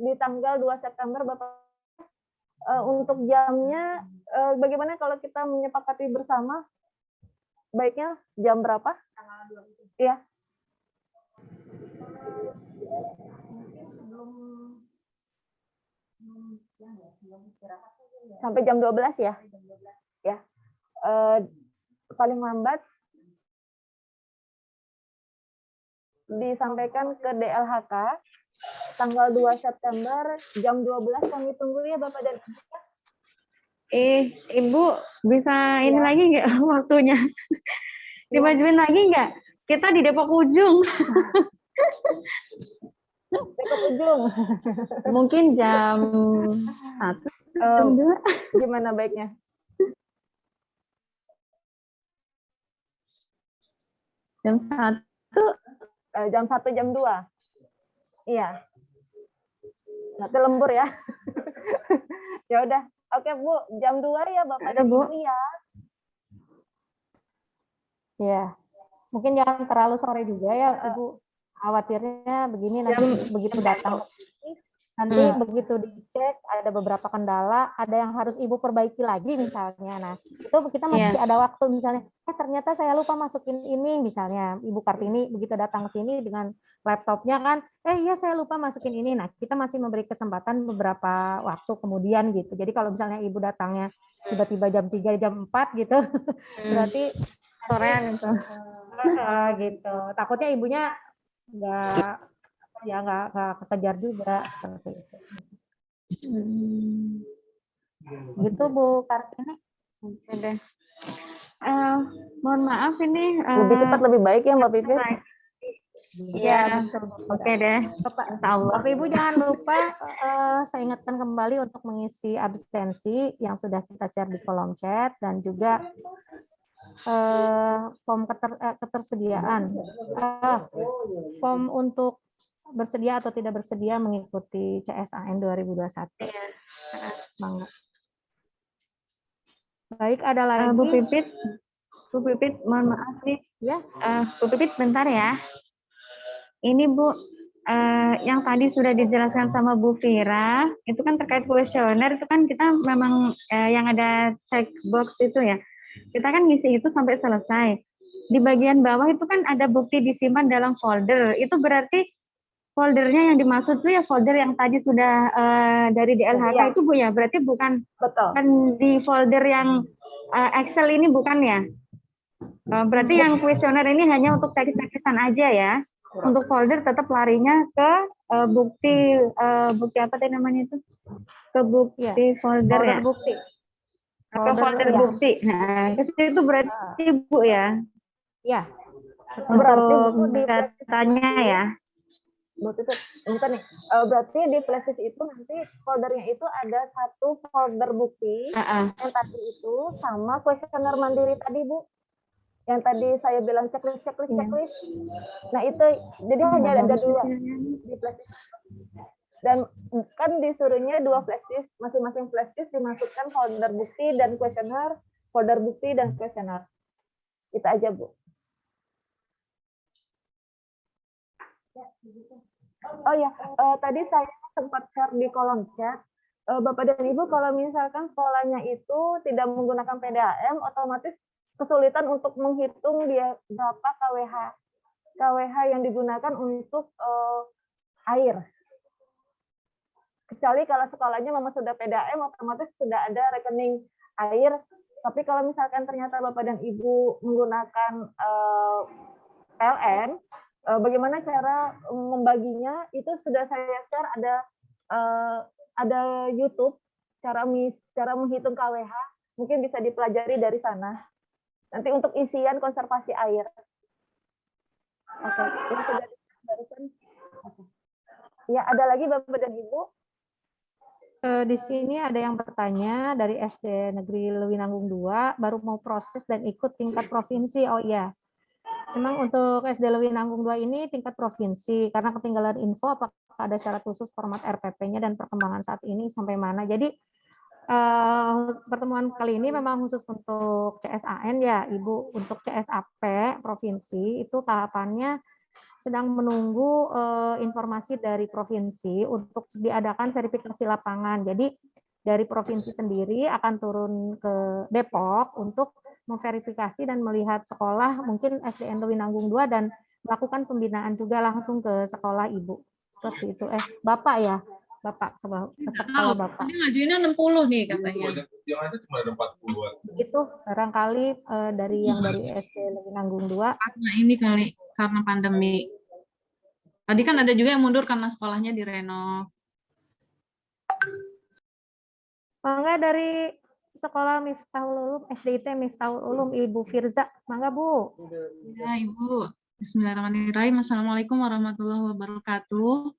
di tanggal 2 September Bapak. Untuk jamnya, bagaimana kalau kita menyepakati bersama? Baiknya jam berapa? Iya. Sampai jam 12 ya? Ya. Paling lambat disampaikan ke DLHK tanggal 2 September jam 12 kami tunggu ya Bapak dan Ibu. Ibu bisa ini Ya. lagi nggak waktunya? Dimajuin lagi nggak? Kita di Depok ujung. Depok ujung. Mungkin jam 1, jam 2. Gimana baiknya? Jam 1. Jam 1, jam 2. Iya. Nanti lembur ya. Ya udah. Oke Bu, jam 2 ya Bapak dan Bu. Ibu ya. Ya, mungkin jangan terlalu sore juga ya Ibu. Khawatirnya begini, nanti begitu datang nanti begitu dicek ada beberapa kendala, ada yang harus Ibu perbaiki lagi misalnya. Nah, itu kita masih ada waktu, misalnya ternyata saya lupa masukin ini, misalnya Ibu Kartini begitu datang ke sini dengan laptopnya kan, iya saya lupa masukin ini. Nah, kita masih memberi kesempatan beberapa waktu kemudian gitu. Jadi kalau misalnya Ibu datangnya tiba-tiba jam 3, jam 4 gitu, berarti Sorean itu. gitu. Takutnya ibunya nggak kekejar juga seperti itu. Gitu Bu Kartini. Oke deh. Mohon maaf ini. Lebih cepat lebih baik ya Mbak Pipit. Iya, betul. Oke deh. Bapak Ibu jangan lupa saya ingatkan kembali untuk mengisi absensi yang sudah kita share di kolom chat, dan juga form ketersediaan, form untuk bersedia atau tidak bersedia mengikuti CSAN 2021. Mangga. Baik, ada lagi. Bu Pipit, mohon maaf nih. Ya. Bu Pipit, bentar ya. Ini Bu, yang tadi sudah dijelaskan sama Bu Vira, itu kan terkait kuesioner, itu kan kita memang yang ada checkbox itu ya, kita kan ngisi itu sampai selesai. Di bagian bawah itu kan ada bukti disimpan dalam folder, itu berarti foldernya yang dimaksud itu ya folder yang tadi sudah dari DLHK Iya. itu Bu ya, berarti bukan Betul. kan di folder yang Excel ini bukan ya? Berarti yang kuesioner ini hanya untuk checklist-checklistan aja ya. Untuk folder tetap larinya ke bukti apa tadi namanya itu? Ke bukti folder ya. bukti. Ke folder ya. bukti. Nah, ke situ berarti Bu ya. Ya, Berarti Bu, Untuk di datanya ya. bentar nih. Berarti di flashdisk itu nanti foldernya itu ada satu folder bukti yang tadi itu sama kuesioner mandiri tadi Bu. Yang tadi saya bilang checklist. Nah itu jadi hanya ada dua di flashdisk. Dan kan disuruhnya 2 flashdisk, masing-masing flashdisk dimasukkan folder bukti dan kuesioner, folder bukti dan kuesioner. Itu aja Bu. Oh ya, tadi saya sempat share di kolom chat. Bapak dan Ibu, kalau misalkan sekolahnya itu tidak menggunakan PDAM, otomatis kesulitan untuk menghitung dia berapa KWH yang digunakan untuk air. Kecuali kalau sekolahnya memang sudah PDAM, otomatis sudah ada rekening air. Tapi kalau misalkan ternyata Bapak dan Ibu menggunakan PLN, bagaimana cara membaginya itu sudah saya share, ada YouTube cara menghitung KWH, mungkin bisa dipelajari dari sana. Nanti untuk isian konservasi air. Oke, ini sudah barusan. Ya, ada lagi Bapak dan Ibu? Di sini ada yang bertanya dari SD Negeri Lewinanggung 2, baru mau proses dan ikut tingkat provinsi. Oh iya, memang untuk SD Lewinanggung 2 ini tingkat provinsi, karena ketinggalan info apakah ada syarat khusus format RPP-nya dan perkembangan saat ini sampai mana. Jadi pertemuan kali ini memang khusus untuk CSAN ya Ibu. Untuk CSAP provinsi itu tahapannya sedang menunggu informasi dari provinsi untuk diadakan verifikasi lapangan. Jadi dari provinsi sendiri akan turun ke Depok untuk memverifikasi dan melihat sekolah mungkin SDN Lewinanggung 2 dan melakukan pembinaan juga langsung ke sekolah Ibu. Seperti itu. Bapak ya, Bapak sekolah Bapak. Ini ngajuinnya 60 nih katanya. Yang ada cuma ada 40-an. Itu barangkali dari yang dari SD Lewinanggung 2. Karena ini kali, karena pandemi. Tadi kan ada juga yang mundur karena sekolahnya direnov. Mangga dari sekolah Miftahul Ulum, SDIT Miftahul Ulum, Ibu Firza. Mangga Bu. Ya Ibu. Bismillahirrahmanirrahim. Assalamualaikum warahmatullahi wabarakatuh.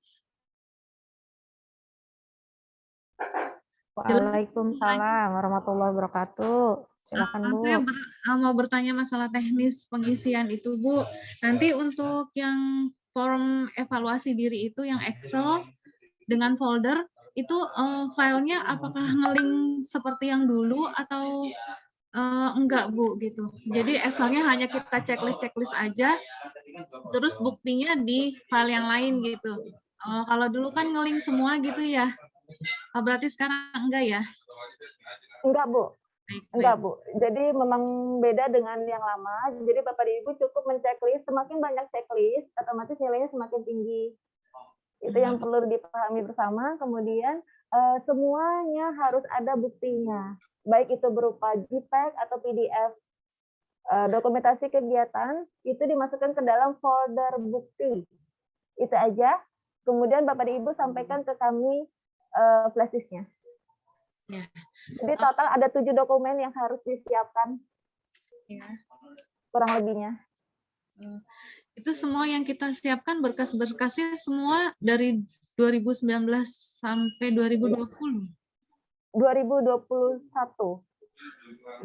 Waalaikumsalam warahmatullahi wabarakatuh. Silakan Bu. Saya mau bertanya masalah teknis pengisian itu Bu. Nanti untuk yang form evaluasi diri itu yang Excel dengan folder itu filenya apakah nge-link seperti yang dulu atau enggak Bu gitu. Jadi Excelnya hanya kita checklist aja, terus buktinya di file yang lain gitu. Kalau dulu kan nge-link semua gitu ya. Berarti sekarang enggak ya? Enggak Bu. Baik. Enggak Bu. Jadi memang beda dengan yang lama. Jadi Bapak dan Ibu cukup menceklis, semakin banyak checklist, otomatis nilainya semakin tinggi. Itu yang perlu dipahami bersama. Kemudian semuanya harus ada buktinya, baik itu berupa JPEG atau PDF. Dokumentasi kegiatan itu dimasukkan ke dalam folder bukti. Itu aja. Kemudian Bapak dan Ibu sampaikan ke kami flashdisknya. Ya. Jadi total ada 7 dokumen yang harus disiapkan. Ya. Kurang lebihnya. Itu semua yang kita siapkan berkas-berkasnya semua dari 2019 sampai 2020. 2021.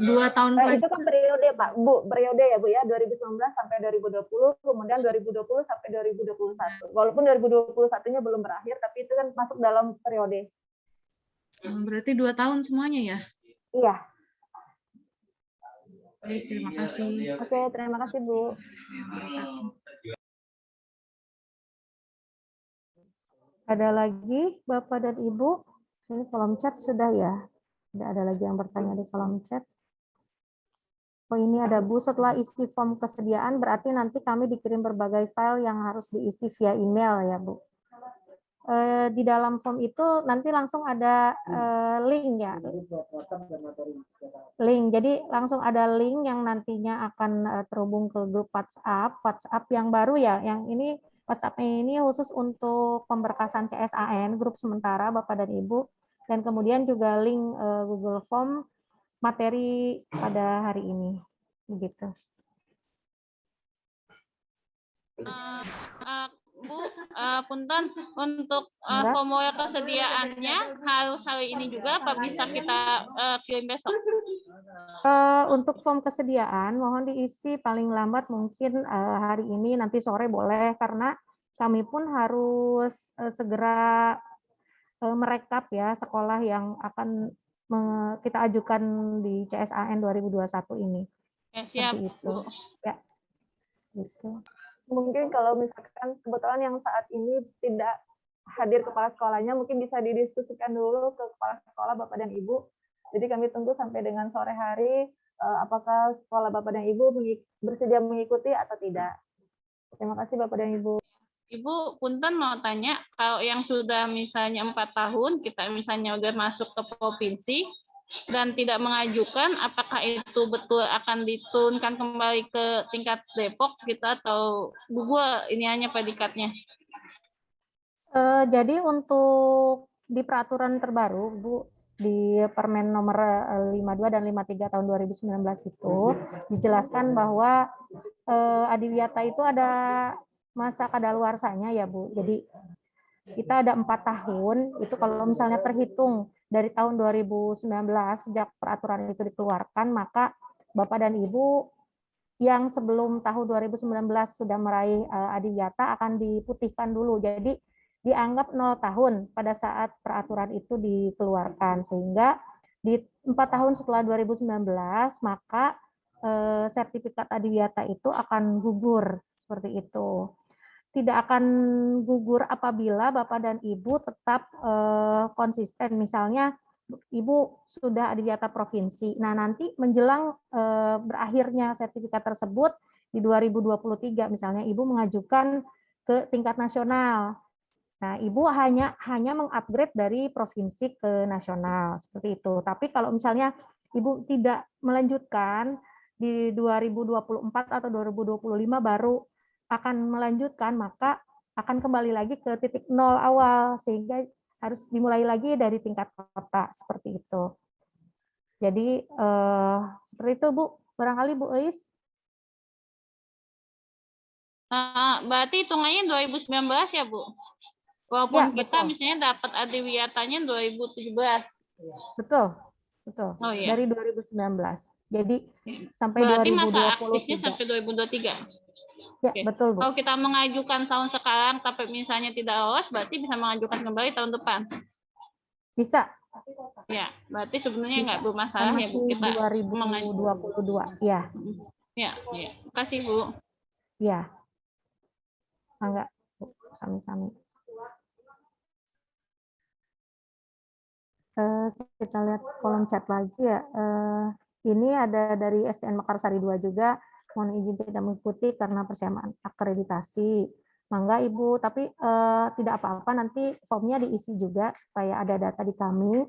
2 tahun Itu kan periode Pak, Bu, periode ya Bu ya, 2019 sampai 2020, kemudian 2020 sampai 2021. Walaupun 2021-nya belum berakhir, tapi itu kan masuk dalam periode. Berarti 2 tahun semuanya ya? Iya. Baik, terima kasih. Oke, terima kasih Bu. Ada lagi Bapak dan Ibu? Sini kolom chat sudah ya. Tidak ada lagi yang bertanya di kolom chat. Oh ini ada Bu, setelah isi form kesediaan berarti nanti kami dikirim berbagai file yang harus diisi via email ya Bu. Di dalam form itu nanti langsung ada link ya. Link, jadi langsung ada link yang nantinya akan terhubung ke grup WhatsApp yang baru ya. Yang ini WhatsApp ini khusus untuk pemberkasan CSAN, grup sementara Bapak dan Ibu. Dan kemudian juga link Google Form materi pada hari ini. Begitu. Bu, punten untuk formulir kesediaannya harus hari ini juga apa bisa kita kirim besok? Untuk form kesediaan mohon diisi paling lambat mungkin hari ini, nanti sore boleh, karena kami pun harus segera merekap ya sekolah yang akan kita ajukan di CSAN 2021 ini. Ya, siap. Seperti itu. Ya. Gitu. Mungkin kalau misalkan kebetulan yang saat ini tidak hadir kepala sekolahnya, mungkin bisa didiskusikan dulu ke kepala sekolah Bapak dan Ibu. Jadi kami tunggu sampai dengan sore hari apakah sekolah Bapak dan Ibu bersedia mengikuti atau tidak. Terima kasih Bapak dan Ibu. Ibu, punten mau tanya, kalau yang sudah misalnya 4 tahun, kita misalnya udah masuk ke provinsi, dan tidak mengajukan, apakah itu betul akan diturunkan kembali ke tingkat Depok gitu atau gugur ini hanya predikatnya? Jadi untuk di peraturan terbaru Bu, di Permen nomor 52 dan 53 tahun 2019 itu dijelaskan bahwa adiwiyata itu ada masa kadaluarsanya ya Bu. Jadi kita ada 4 tahun, itu kalau misalnya terhitung dari tahun 2019 sejak peraturan itu dikeluarkan, maka Bapak dan Ibu yang sebelum tahun 2019 sudah meraih adiwiyata akan diputihkan dulu. Jadi dianggap 0 tahun pada saat peraturan itu dikeluarkan, sehingga di 4 tahun setelah 2019 maka sertifikat adiwiyata itu akan gugur seperti itu. Tidak akan gugur apabila Bapak dan Ibu tetap konsisten. Misalnya Ibu sudah adiwiyata provinsi. Nah, nanti menjelang berakhirnya sertifikat tersebut di 2023 misalnya Ibu mengajukan ke tingkat nasional. Nah, Ibu hanya mengupgrade dari provinsi ke nasional seperti itu. Tapi kalau misalnya Ibu tidak melanjutkan di 2024 atau 2025 baru akan melanjutkan, maka akan kembali lagi ke titik nol awal, sehingga harus dimulai lagi dari tingkat kota seperti itu. Jadi seperti itu Bu, barangkali Bu Eis. Berarti hitungannya 2019 ya Bu? Ya, Walaupun kita betul. misalnya dapat adiwiyatanya 2017. Betul, betul. Oh, iya. Dari 2019. Jadi sampai Berarti 2023. masa aktifnya sampai 2023. Ya, Oke. betul Bu. Kalau kita mengajukan tahun sekarang tapi misalnya tidak lolos, berarti bisa mengajukan kembali tahun depan. Bisa. Ya, berarti sebenarnya nggak Bisa. bermasalah ya Bu kita 2022. Ya. Ya, ya. Terima kasih Bu. Ya. Enggak, Bu. Sami-sami. Kita lihat kolom chat lagi ya. Ini ada dari SDN Mekarsari 2 juga. Mohon izin tidak mengikuti karena persiapan akreditasi. Mangga Ibu, tapi tidak apa-apa, nanti formnya diisi juga supaya ada data di kami.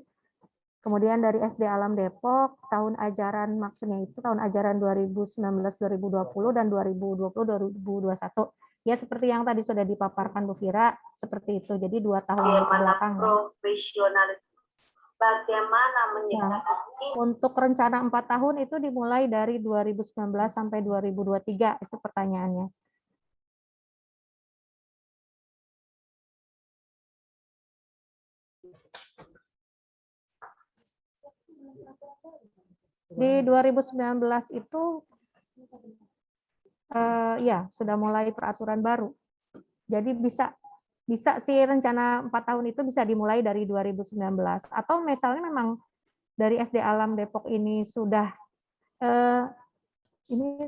Kemudian dari SD Alam Depok, tahun ajaran maksudnya itu tahun ajaran 2019-2020 dan 2020-2021. Ya seperti yang tadi sudah dipaparkan Bu Fira, seperti itu. Jadi 2 tahun ke belakang. Profesionalis. Bagaimana meningkatkan untuk rencana 4 tahun itu dimulai dari 2019 sampai 2023, itu pertanyaannya. Di 2019 itu ya sudah mulai peraturan baru. Jadi bisa sih rencana 4 tahun itu bisa dimulai dari 2019, atau misalnya memang dari SD Alam Depok ini sudah ini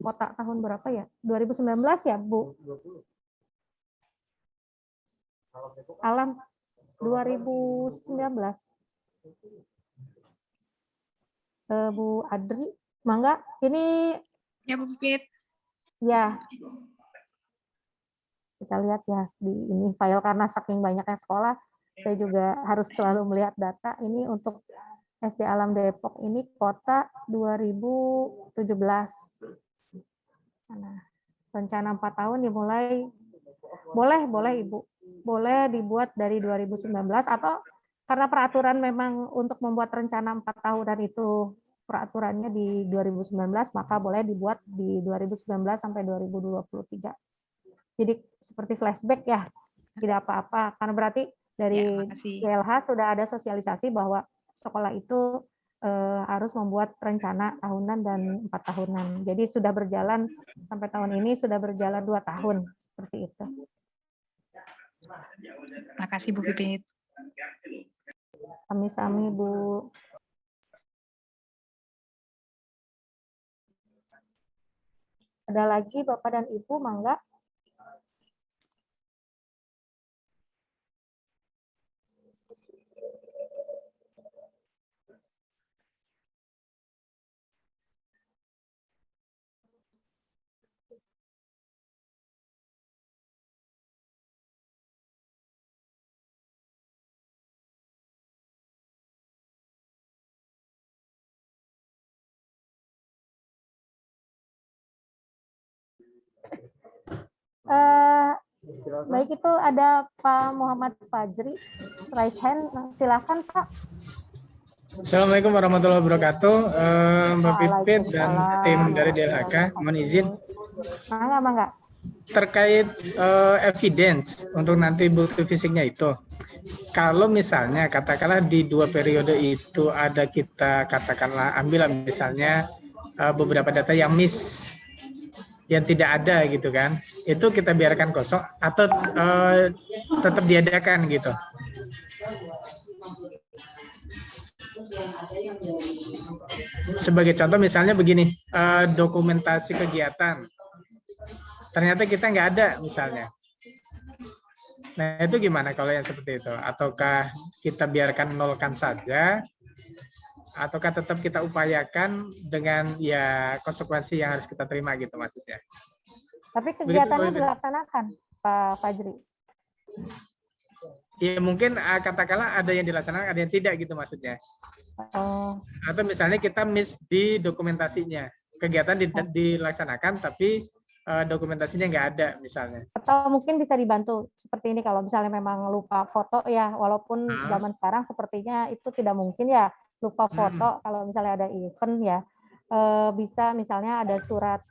kotak tahun berapa ya? 2019 ya, Bu? Alam 2019. Bu Adri, Mangga, ini Ya, Bu Pipit. ya kita lihat ya di ini file karena saking banyaknya sekolah, saya juga harus selalu melihat data ini untuk SD Alam Depok ini kota 2017. Nah, rencana 4 tahun dimulai, boleh Ibu, boleh dibuat dari 2019 atau karena peraturan memang untuk membuat rencana 4 tahunan itu peraturannya di 2019, maka boleh dibuat di 2019 sampai 2023. Jadi seperti flashback ya, tidak apa-apa, karena berarti dari GLH sudah ada sosialisasi bahwa sekolah itu harus membuat rencana tahunan dan 4 tahunan. Jadi sudah berjalan sampai tahun ini sudah berjalan 2 tahun seperti itu. Makasih Bu Pipit. Sami-sami Bu. Ada lagi Bapak dan Ibu, Mangga? Baik, itu ada Pak Muhammad Fajri, raise hand, silakan Pak. Assalamualaikum warahmatullahi wabarakatuh, Mbak Pipit dan tim dari DLHK, mohon izin. Mangga. Terkait evidence untuk nanti bukti fisiknya itu, kalau misalnya katakanlah di 2 periode itu ada kita katakanlah ambil misalnya beberapa data yang miss, yang tidak ada gitu kan, itu kita biarkan kosong atau tetap diadakan gitu. Sebagai contoh misalnya begini, dokumentasi kegiatan, ternyata kita nggak ada misalnya. Nah itu gimana kalau yang seperti itu? Ataukah kita biarkan nolkan saja? Ataukah tetap kita upayakan dengan ya konsekuensi yang harus kita terima gitu maksudnya? Tapi kegiatannya dilaksanakan Pak Fajri? Ya mungkin katakanlah ada yang dilaksanakan, ada yang tidak gitu maksudnya. Atau misalnya kita miss di dokumentasinya, kegiatan dilaksanakan tapi dokumentasinya nggak ada misalnya. Atau mungkin bisa dibantu seperti ini kalau misalnya memang lupa foto ya, walaupun zaman sekarang sepertinya itu tidak mungkin ya lupa foto. Kalau misalnya ada event ya, bisa misalnya ada surat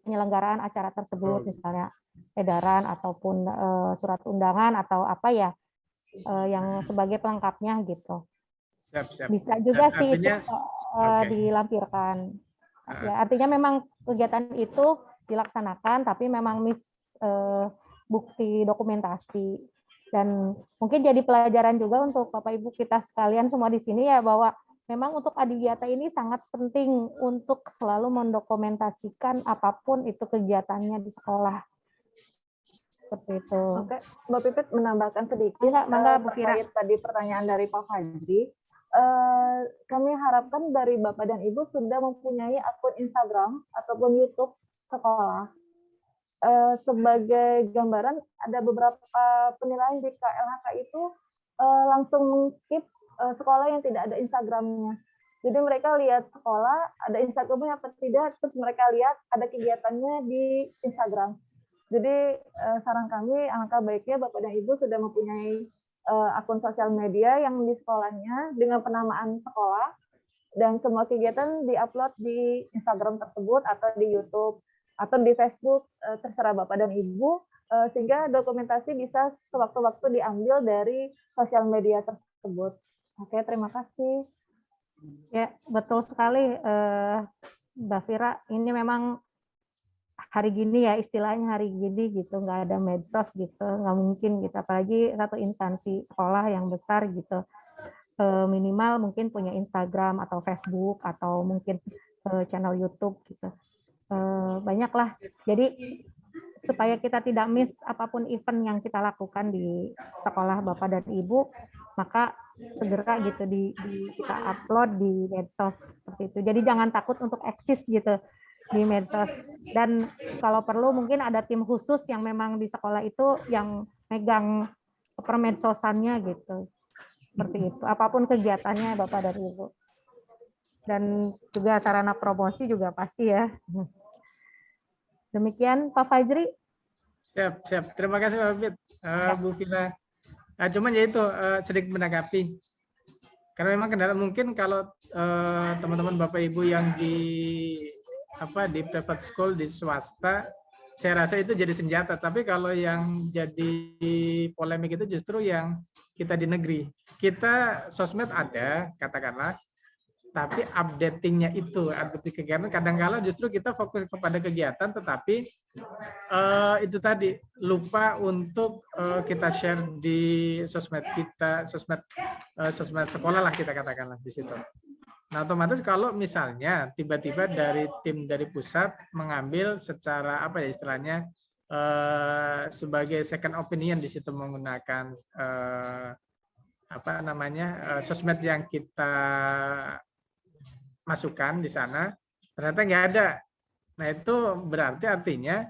penyelenggaraan acara tersebut, misalnya edaran ataupun surat undangan atau apa ya, yang sebagai pelengkapnya gitu. Siap. Bisa juga sih artinya, itu dilampirkan. Ya, artinya memang kegiatan itu dilaksanakan, tapi memang miss bukti dokumentasi. Dan mungkin jadi pelajaran juga untuk Bapak Ibu kita sekalian semua di sini ya, bahwa memang untuk adiwiyata ini sangat penting untuk selalu mendokumentasikan apapun itu kegiatannya di sekolah. Seperti itu. Oke, Mbak Pipit menambahkan sedikit terkait tadi pertanyaan dari Pak Fajri. Kami harapkan dari Bapak dan Ibu sudah mempunyai akun Instagram ataupun YouTube sekolah. Sebagai gambaran, ada beberapa penilaian di KLHK itu langsung mengskip sekolah yang tidak ada Instagramnya. Jadi mereka lihat sekolah ada Instagramnya apa tidak, terus mereka lihat ada kegiatannya di Instagram. Jadi saran kami, alangkah baiknya Bapak dan Ibu sudah mempunyai akun sosial media yang di sekolahnya dengan penamaan sekolah, dan semua kegiatan diupload di Instagram tersebut atau di YouTube atau di Facebook, terserah Bapak dan Ibu, sehingga dokumentasi bisa sewaktu-waktu diambil dari sosial media tersebut. Oke, terima kasih. Ya, betul sekali Mbak Fira, ini memang hari gini ya, istilahnya hari gini gitu, nggak ada medsos gitu, nggak mungkin gitu, apalagi satu instansi sekolah yang besar gitu, minimal mungkin punya Instagram atau Facebook atau mungkin channel YouTube gitu, banyak lah. Jadi supaya kita tidak miss apapun event yang kita lakukan di sekolah Bapak dan Ibu, maka segera gitu kita upload di medsos seperti itu. Jadi jangan takut untuk eksis gitu di medsos. Dan kalau perlu mungkin ada tim khusus yang memang di sekolah itu yang megang permedsosannya gitu. Seperti itu. Apapun kegiatannya Bapak dan Ibu. Dan juga sarana promosi juga pasti ya. Demikian Pak Fajri. Siap. Terima kasih Pak Bibit, Bu Vira. Cuman ya itu sedikit menanggapi. Karena memang kendala mungkin kalau teman-teman Bapak Ibu yang di private school di swasta, saya rasa itu jadi senjata. Tapi kalau yang jadi polemik itu justru yang kita di negeri. Kita sosmed ada, katakanlah, tapi updatingnya itu kegiatan kadang-kala justru kita fokus kepada kegiatan, tetapi itu tadi lupa untuk kita share di sosmed kita, sosmed sekolah lah kita katakanlah di situ. Nah otomatis kalau misalnya tiba-tiba dari tim dari pusat mengambil secara apa ya istilahnya sebagai second opinion di situ menggunakan sosmed yang kita masukkan di sana, ternyata nggak ada. Nah itu berarti artinya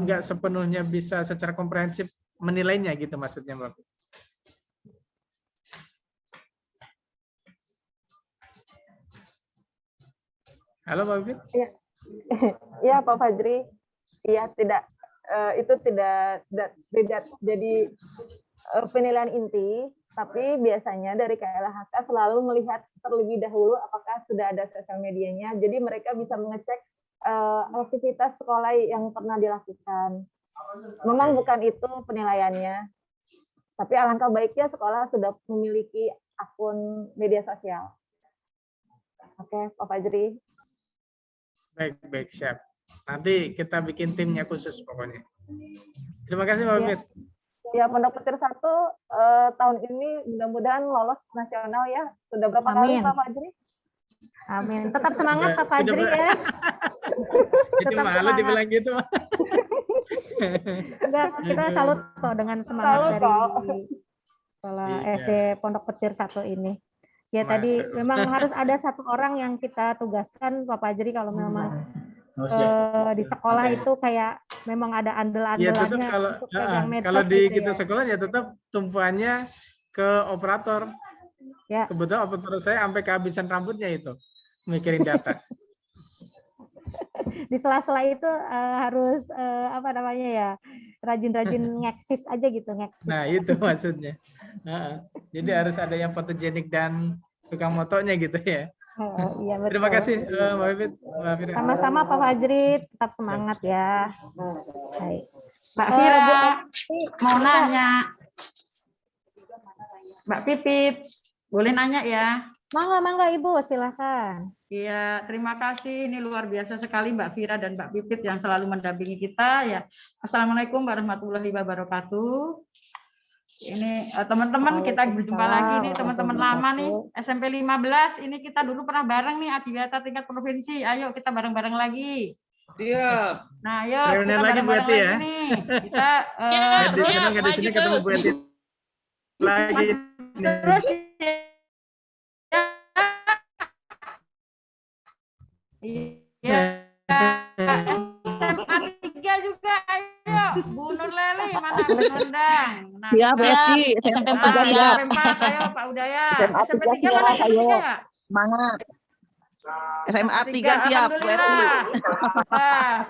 nggak sepenuhnya bisa secara komprehensif menilainya gitu maksudnya Mbak. Halo Mbak Bibit. Iya Pak Fajri. Iya itu tidak jadi penilaian inti. Tapi biasanya dari KLHK selalu melihat terlebih dahulu apakah sudah ada sosial medianya. Jadi mereka bisa mengecek aktivitas sekolah yang pernah dilakukan. Memang bukan itu penilaiannya. Tapi alangkah baiknya sekolah sudah memiliki akun media sosial. Oke, Pak Fajri. Baik, siap. Nanti kita bikin timnya khusus pokoknya. Terima kasih Mbak Bibit. Ya, Pondok Petir 1 tahun ini mudah-mudahan lolos nasional ya. Sudah berapa kali Pak Fajri? Amin. Tetap semangat Pak Fajri ya. Jadi malu dibilang gitu. Enggak, kita salut kok dengan semangat dari sekolah SD Pondok Petir 1 ini. Ya tadi memang harus ada satu orang yang kita tugaskan Pak Fajri kalau memang di sekolah itu kayak memang ada andel-andelannya. Ya, kalau di kita sekolah ya tetap tumpuannya ke operator. Ya. Kebetulan operator saya sampai kehabisan rambutnya itu mikirin data. Di sela-sela itu harus rajin-rajin ngeksis aja gitu ngeksis. Nah itu maksudnya. Jadi harus ada yang fotogenik dan tukang motonya gitu ya. Iya, betul. Terima kasih Mbak Bibit. Sama-sama Pak Fajri, tetap semangat ya. Baik. Mbak Fira, mau nanya. Mbak Pipit, boleh nanya ya? Mangga Ibu, silakan. Iya, terima kasih. Ini luar biasa sekali Mbak Fira dan Mbak Pipit yang selalu mendampingi kita ya. Assalamualaikum warahmatullahi wabarakatuh. Ini teman-teman kita berjumpa lagi nih teman-teman lama nih SMP 15 ini kita dulu pernah bareng nih Adiwiyata tingkat provinsi. Ayo kita bareng-bareng lagi. Siap. Nah, ayo kita bareng-bareng lagi ya. nih. Kita nggak di sini ketemu Bu Eti lagi. Terus iya. SMA 3 juga ayo Bu Nur Leli mana undang. Nah, siap. SMP 4 siap. Ayo Pak Udaya. SMP 3 mana ayo. Mana? SMA 3 siap.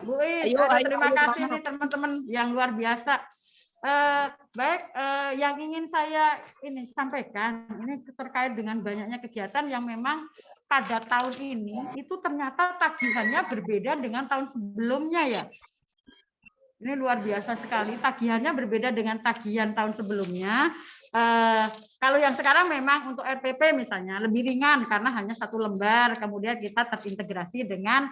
Bu terima kasih nih teman-teman yang luar biasa. Baik, yang ingin saya ini sampaikan ini terkait dengan banyaknya kegiatan yang memang pada tahun ini itu ternyata tagihannya berbeda dengan tahun sebelumnya ya. Ini luar biasa sekali, tagihannya berbeda dengan tagihan tahun sebelumnya. Kalau yang sekarang memang untuk RPP misalnya lebih ringan karena hanya 1 lembar, kemudian kita terintegrasi dengan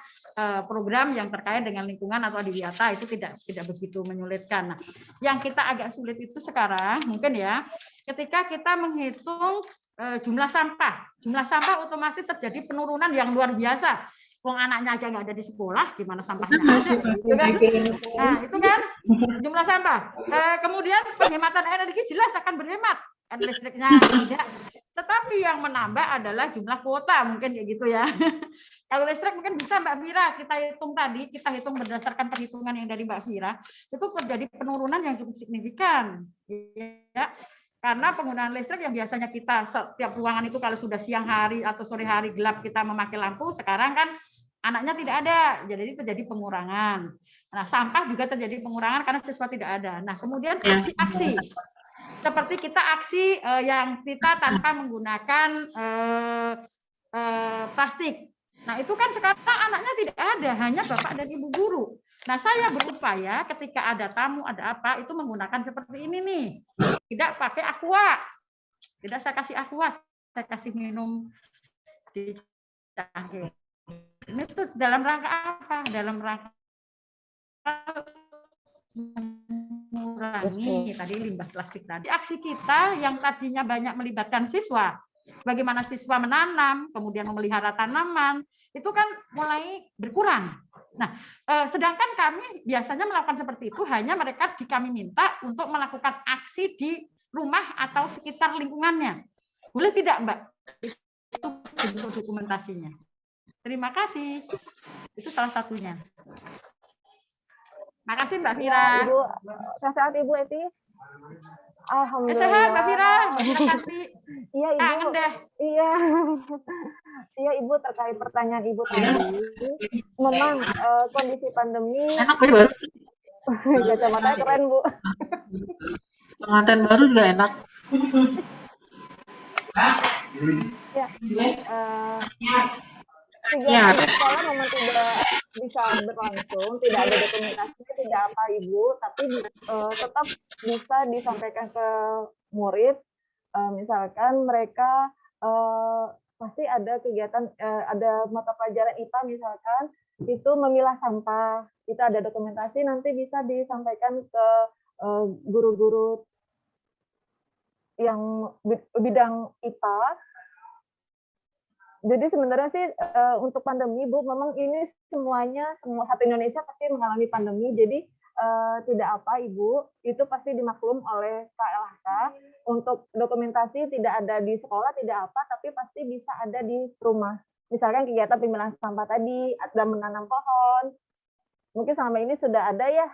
program yang terkait dengan lingkungan atau Adiwiyata itu tidak begitu menyulitkan. Nah, yang kita agak sulit itu sekarang mungkin ya, ketika kita menghitung jumlah sampah otomatis terjadi penurunan yang luar biasa. Wong anaknya aja nggak ada di sekolah, gimana sampahnya ada, gitu kan? Nah, itu kan jumlah sampah. Kemudian penghematan energi jelas akan berhemat, kan listriknya tidak. Tetapi yang menambah adalah jumlah kuota, mungkin kayak gitu ya. Kalau listrik mungkin bisa Mbak Fira, kita hitung berdasarkan perhitungan yang dari Mbak Fira, itu terjadi penurunan yang cukup signifikan. Ya. Karena penggunaan listrik yang biasanya kita setiap ruangan itu kalau sudah siang hari atau sore hari gelap kita memakai lampu, sekarang kan anaknya tidak ada, jadi terjadi pengurangan. Nah, sampah juga terjadi pengurangan karena siswa tidak ada. Nah, kemudian aksi-aksi. Seperti kita aksi yang kita tanpa menggunakan plastik. Nah, itu kan sekarang anaknya tidak ada, hanya bapak dan ibu guru. Nah, saya berupaya ketika ada tamu, ada apa, itu menggunakan seperti ini nih. Tidak pakai aqua. Tidak saya kasih aqua, saya kasih minum di cangkir. Ini tuh dalam rangka apa? Dalam rangka mengurangi tadi limbah plastik tadi. Aksi kita yang tadinya banyak melibatkan siswa, bagaimana siswa menanam, kemudian memelihara tanaman, itu kan mulai berkurang. Nah, sedangkan kami biasanya melakukan seperti itu hanya kami minta untuk melakukan aksi di rumah atau sekitar lingkungannya. Boleh tidak, Mbak? Itu bentuk dokumentasinya. Terima kasih. Itu salah satunya. Makasih Mbak Fira. Ibu, sehat Ibu Eti? Alhamdulillah. Sehat Mbak Fira. Iya Ibu. Kangen deh. Iya. Iya Ibu, terkait pertanyaan Ibu tadi. Memang kondisi pandemi. Enak ya baru. Kacamata keren Bu. Pengantin baru juga enak. Ya. Kegiatan sekolah memang tidak bisa berlangsung, tidak ada dokumentasi, tidak apa Ibu, tapi tetap bisa disampaikan ke murid. Misalkan mereka pasti ada kegiatan, ada mata pelajaran IPA misalkan, itu memilah sampah, itu ada dokumentasi, nanti bisa disampaikan ke guru-guru yang bidang IPA. Jadi sebenarnya sih untuk pandemi Bu, memang ini semua satu Indonesia pasti mengalami pandemi. Jadi tidak apa Ibu, itu pasti dimaklum oleh KLHK. Untuk dokumentasi tidak ada di sekolah, tidak apa, tapi pasti bisa ada di rumah. Misalkan kegiatan pemilahan sampah tadi, ada menanam pohon. Mungkin selama ini sudah ada ya,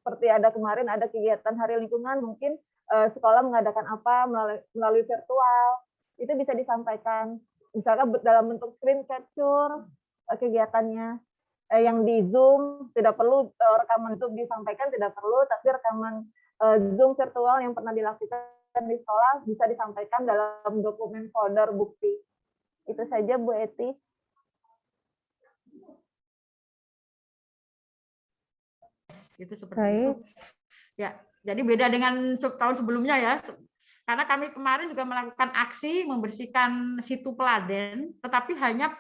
seperti ada kemarin ada kegiatan Hari Lingkungan, mungkin sekolah mengadakan apa melalui virtual, itu bisa disampaikan. Misalkan dalam bentuk screen capture kegiatannya yang di Zoom, tidak perlu rekaman Zoom disampaikan, tidak perlu, tapi rekaman Zoom virtual yang pernah dilakukan di sekolah bisa disampaikan dalam dokumen folder bukti. Itu saja Bu Eti. Itu seperti itu. Ya, jadi beda dengan tahun sebelumnya ya. Karena kami kemarin juga melakukan aksi membersihkan situ Peladen, tetapi hanya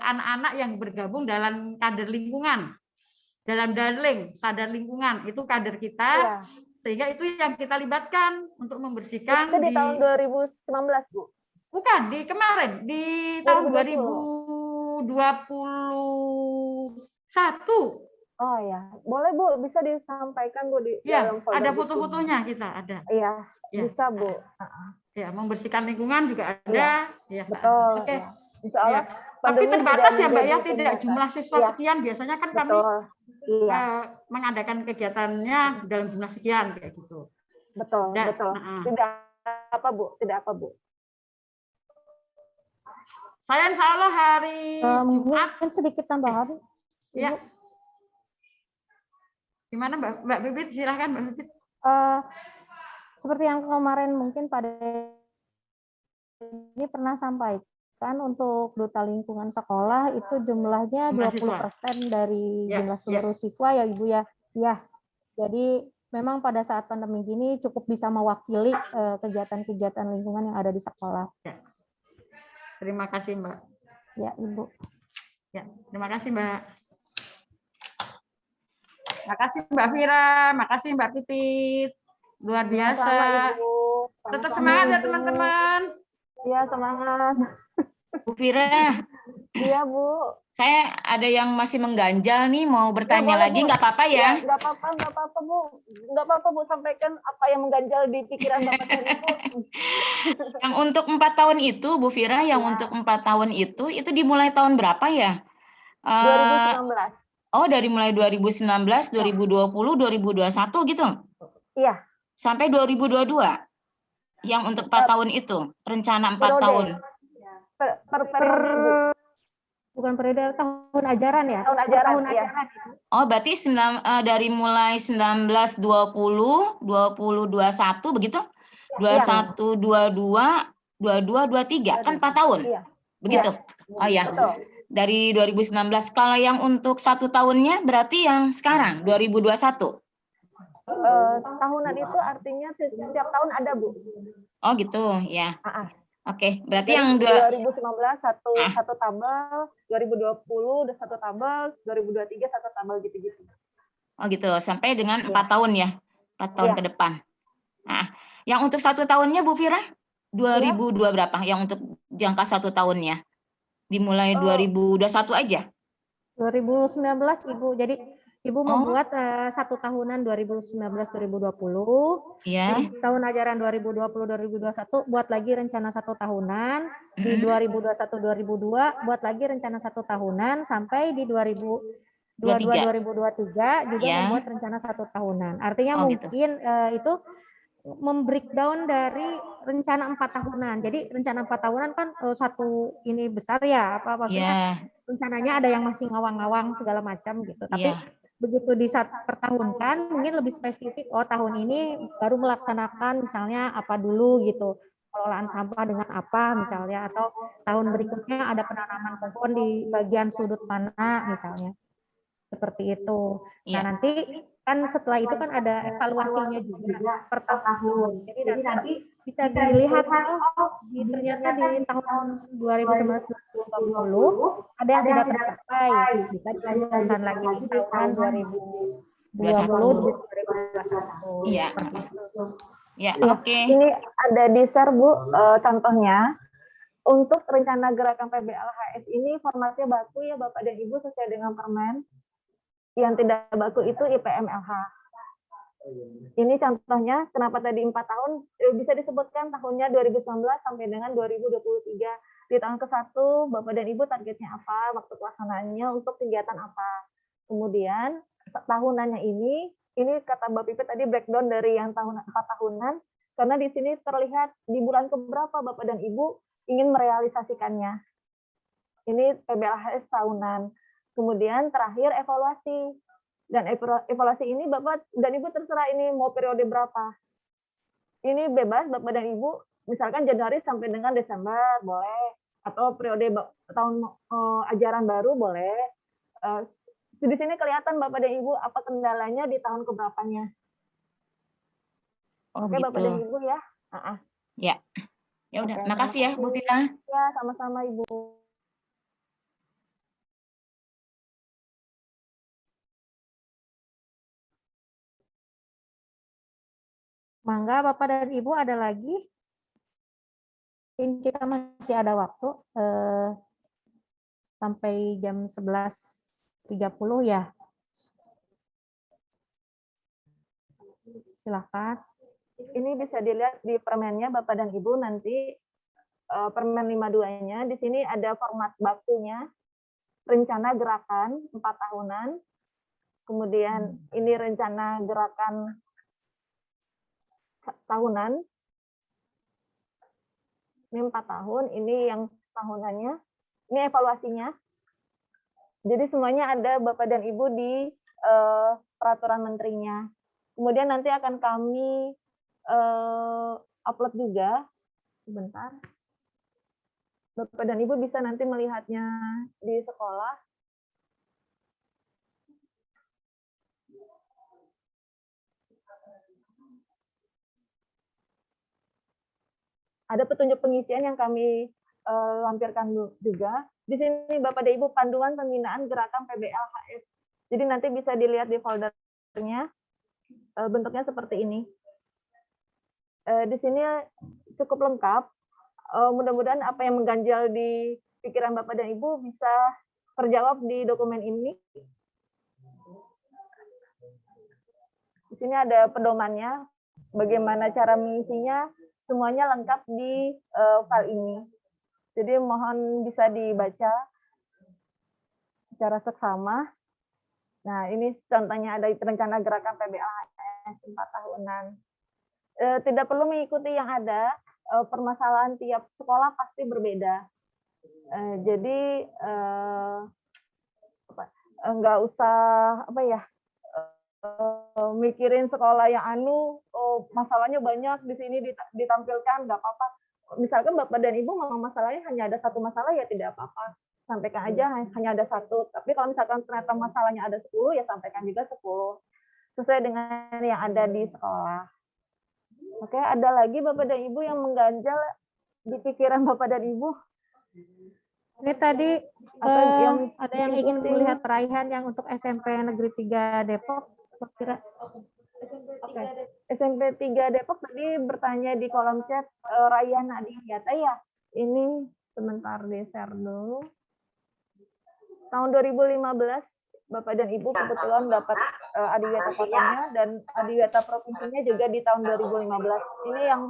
anak-anak yang bergabung dalam kader lingkungan, dalam darling, sadar lingkungan, itu kader kita, ya. Sehingga itu yang kita libatkan untuk membersihkan. Itu di tahun 2019, Bu? Bukan, di kemarin, di tahun 2021. Oh ya, boleh Bu, bisa disampaikan Bu di dalam folder. Ada foto-fotonya kita ada. Iya. Ya. Bisa Bu. Ya, membersihkan lingkungan juga ada. Ya. Betul. Oke. Insya Allah. Ya. Tapi terbatas ya Mbak ya, tidak jumlah siswa sekian. Biasanya kan kami mengadakan kegiatannya dalam jumlah sekian kayak gitu. Betul. Betul. Tidak apa Bu? Tidak apa Bu? Saya insya Allah hari Jumat. Mungkin sedikit tambahan. Ya. Gimana Mbak Bibit? Silahkan Mbak Bibit. Seperti yang kemarin mungkin pada ini pernah sampaikan, untuk duta lingkungan sekolah itu jumlahnya 20% dari jumlah seluruh siswa ya Ibu ya. Ya. Jadi memang pada saat pandemi gini cukup bisa mewakili kegiatan-kegiatan lingkungan yang ada di sekolah. Ya. Terima kasih Mbak. Ya Ibu. Ya, terima kasih Mbak. Makasih Mbak Fira, makasih Mbak Pipit. Luar biasa. Sama, Ibu. Tetap semangat ya teman-teman. Iya, semangat. Bu Fira, Iya, Bu. saya ada yang masih mengganjal nih, mau bertanya boleh, lagi, Bu. nggak apa-apa ya? Nggak apa-apa, Bu. Nggak apa-apa, Bu. Sampaikan apa yang mengganjal di pikiran Bapak dan Ibu. Yang untuk 4 tahun itu, Bu Fira, yang untuk 4 tahun itu dimulai tahun berapa ya? 2019. Oh, dari mulai 2019, 2020, 2021 gitu? Iya. Sampai 2022? Yang untuk 4 tahun itu, rencana 4 tahun. Per periode, Bu. Bukan periode, tahun ajaran ya? Tahun ajaran, iya. Oh, berarti dari mulai 19, 20, 20, 21 begitu? 21, 22, 22, 23, kan 4 tahun? Iya. Begitu? Oh ya. Dari 2019. Kalau yang untuk 1 tahunnya berarti yang sekarang, 2021? Tahunan itu artinya setiap tahun ada, Bu. Oh gitu, ya. Oke, berarti Jadi yang 2019 satu tabel, 2020 udah satu tabel, 2023 satu tabel gitu-gitu. Oh gitu, sampai dengan 4 tahun ya, 4 tahun Iya. ke depan. Nah, yang untuk 1 tahunnya Bu Fira, 2002 berapa? Yang untuk jangka 1 tahunnya, dimulai 2021 aja? 2019 Ibu, jadi Ibu membuat 1 tahunan 2019-2020, Iya. di tahun ajaran 2020-2021 buat lagi rencana 1 tahunan, di 2021-2022 buat lagi rencana 1 tahunan, sampai di 2022-2023 juga membuat rencana 1 tahunan. Artinya mungkin itu membreakdown dari rencana 4 tahunan. Jadi rencana 4 tahunan kan satu ini besar ya, apa maksudnya rencananya ada yang masih ngawang-ngawang segala macam gitu. Tapi begitu pertahunkan mungkin lebih spesifik, oh tahun ini baru melaksanakan misalnya apa dulu gitu, pengelolaan sampah dengan apa misalnya, atau tahun berikutnya ada penanaman pohon di bagian sudut mana misalnya, seperti itu. Nah nanti kan setelah itu kan ada evaluasinya juga per tahun, jadi nanti bisa dilihat, ternyata di tahun 2019-2020 ada yang tidak tercapai, bisa dilanjutkan lagi di tahun 2020-2021. Iya. Ya, oke. Ini ada di share, Bu, contohnya. Untuk rencana gerakan PBLHS ini formatnya baku ya Bapak dan Ibu sesuai dengan permen. Yang tidak baku itu IPMLH. Ini contohnya, kenapa tadi 4 tahun, bisa disebutkan tahunnya 2019 sampai dengan 2023. Di tahun ke-1, Bapak dan Ibu targetnya apa, waktu pelaksanaannya, untuk kegiatan apa. Kemudian, tahunannya ini kata Mbak Pipit tadi breakdown dari yang 4 tahunan, karena di sini terlihat di bulan keberapa Bapak dan Ibu ingin merealisasikannya. Ini PBLHS tahunan. Kemudian terakhir evaluasi. Dan evaluasi ini Bapak dan Ibu terserah ini mau periode berapa. Ini bebas Bapak dan Ibu, misalkan Januari sampai dengan Desember boleh, atau periode tahun ajaran baru boleh. Di sini kelihatan Bapak dan Ibu apa kendalanya di tahun keberapanya. Oke, gitu. Bapak dan Ibu ya. Ya. Ya udah, makasih ya Bu Fira. Ya, sama-sama Ibu. Mangga Bapak dan Ibu, ada lagi? Mungkin kita masih ada waktu sampai jam 11.30 ya. Silakan. Ini bisa dilihat di permennya Bapak dan Ibu nanti, permen 52-nya. Di sini ada format bakunya, rencana gerakan 4 tahunan. Kemudian ini rencana gerakan tahunan. Ini 4 tahun, ini yang tahunannya. Ini evaluasinya. Jadi semuanya ada Bapak dan Ibu di peraturan menterinya. Kemudian nanti akan kami upload juga. Sebentar. Bapak dan Ibu bisa nanti melihatnya di sekolah. Ada petunjuk pengisian yang kami lampirkan juga. Di sini Bapak dan Ibu panduan pembinaan gerakan PBLHS. Jadi nanti bisa dilihat di foldernya. Bentuknya seperti ini. Di sini cukup lengkap. Mudah-mudahan apa yang mengganjal di pikiran Bapak dan Ibu bisa terjawab di dokumen ini. Di sini ada pedomannya, bagaimana cara mengisinya, semuanya lengkap di file ini. Jadi mohon bisa dibaca secara seksama. Nah, ini contohnya ada rencana gerakan PBLHS 4 tahunan. Tidak perlu mengikuti yang ada, permasalahan tiap sekolah pasti berbeda. Jadi nggak usah mikirin sekolah yang masalahnya banyak di sini ditampilkan, nggak apa-apa. Misalkan Bapak dan Ibu memang masalahnya hanya ada satu masalah, ya tidak apa-apa. Sampaikan aja hanya ada satu. Tapi kalau misalkan ternyata masalahnya ada 10, ya sampaikan juga 10. Sesuai dengan yang ada di sekolah. Oke, ada lagi Bapak dan Ibu yang mengganjal di pikiran Bapak dan Ibu? Ini tadi ada yang ingin melihat raihan yang untuk SMP Negeri 3 Depok. Kira. Oke. SMP 3 Depok tadi bertanya di kolom chat raihan Adiwiyata ya. Ini sebentar share dulu. Tahun 2015 Bapak dan Ibu kebetulan dapat Adiwiyata kotanya dan Adiwiyata provinsinya juga di tahun 2015. Ini yang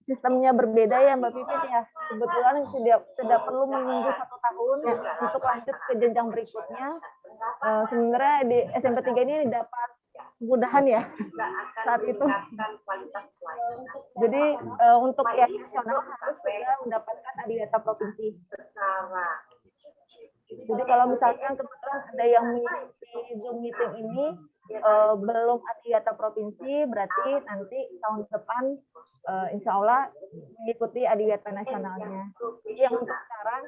sistemnya berbeda ya Mbak Pipit ya. Kebetulan tidak perlu menunggu 1 tahun untuk lanjut ke jenjang berikutnya. Sebenarnya di SMP 3 ini dapat kemudahan ya saat itu. Jadi untuk yang nasional harus sudah mendapatkan Adiwiyata provinsi. Jadi kalau misalkan kebetulan ada yang mengikuti Zoom meeting ini belum Adiwiyata provinsi, berarti nanti tahun depan insya Allah mengikuti Adiwiyata nasionalnya. Jadi yang untuk sekarang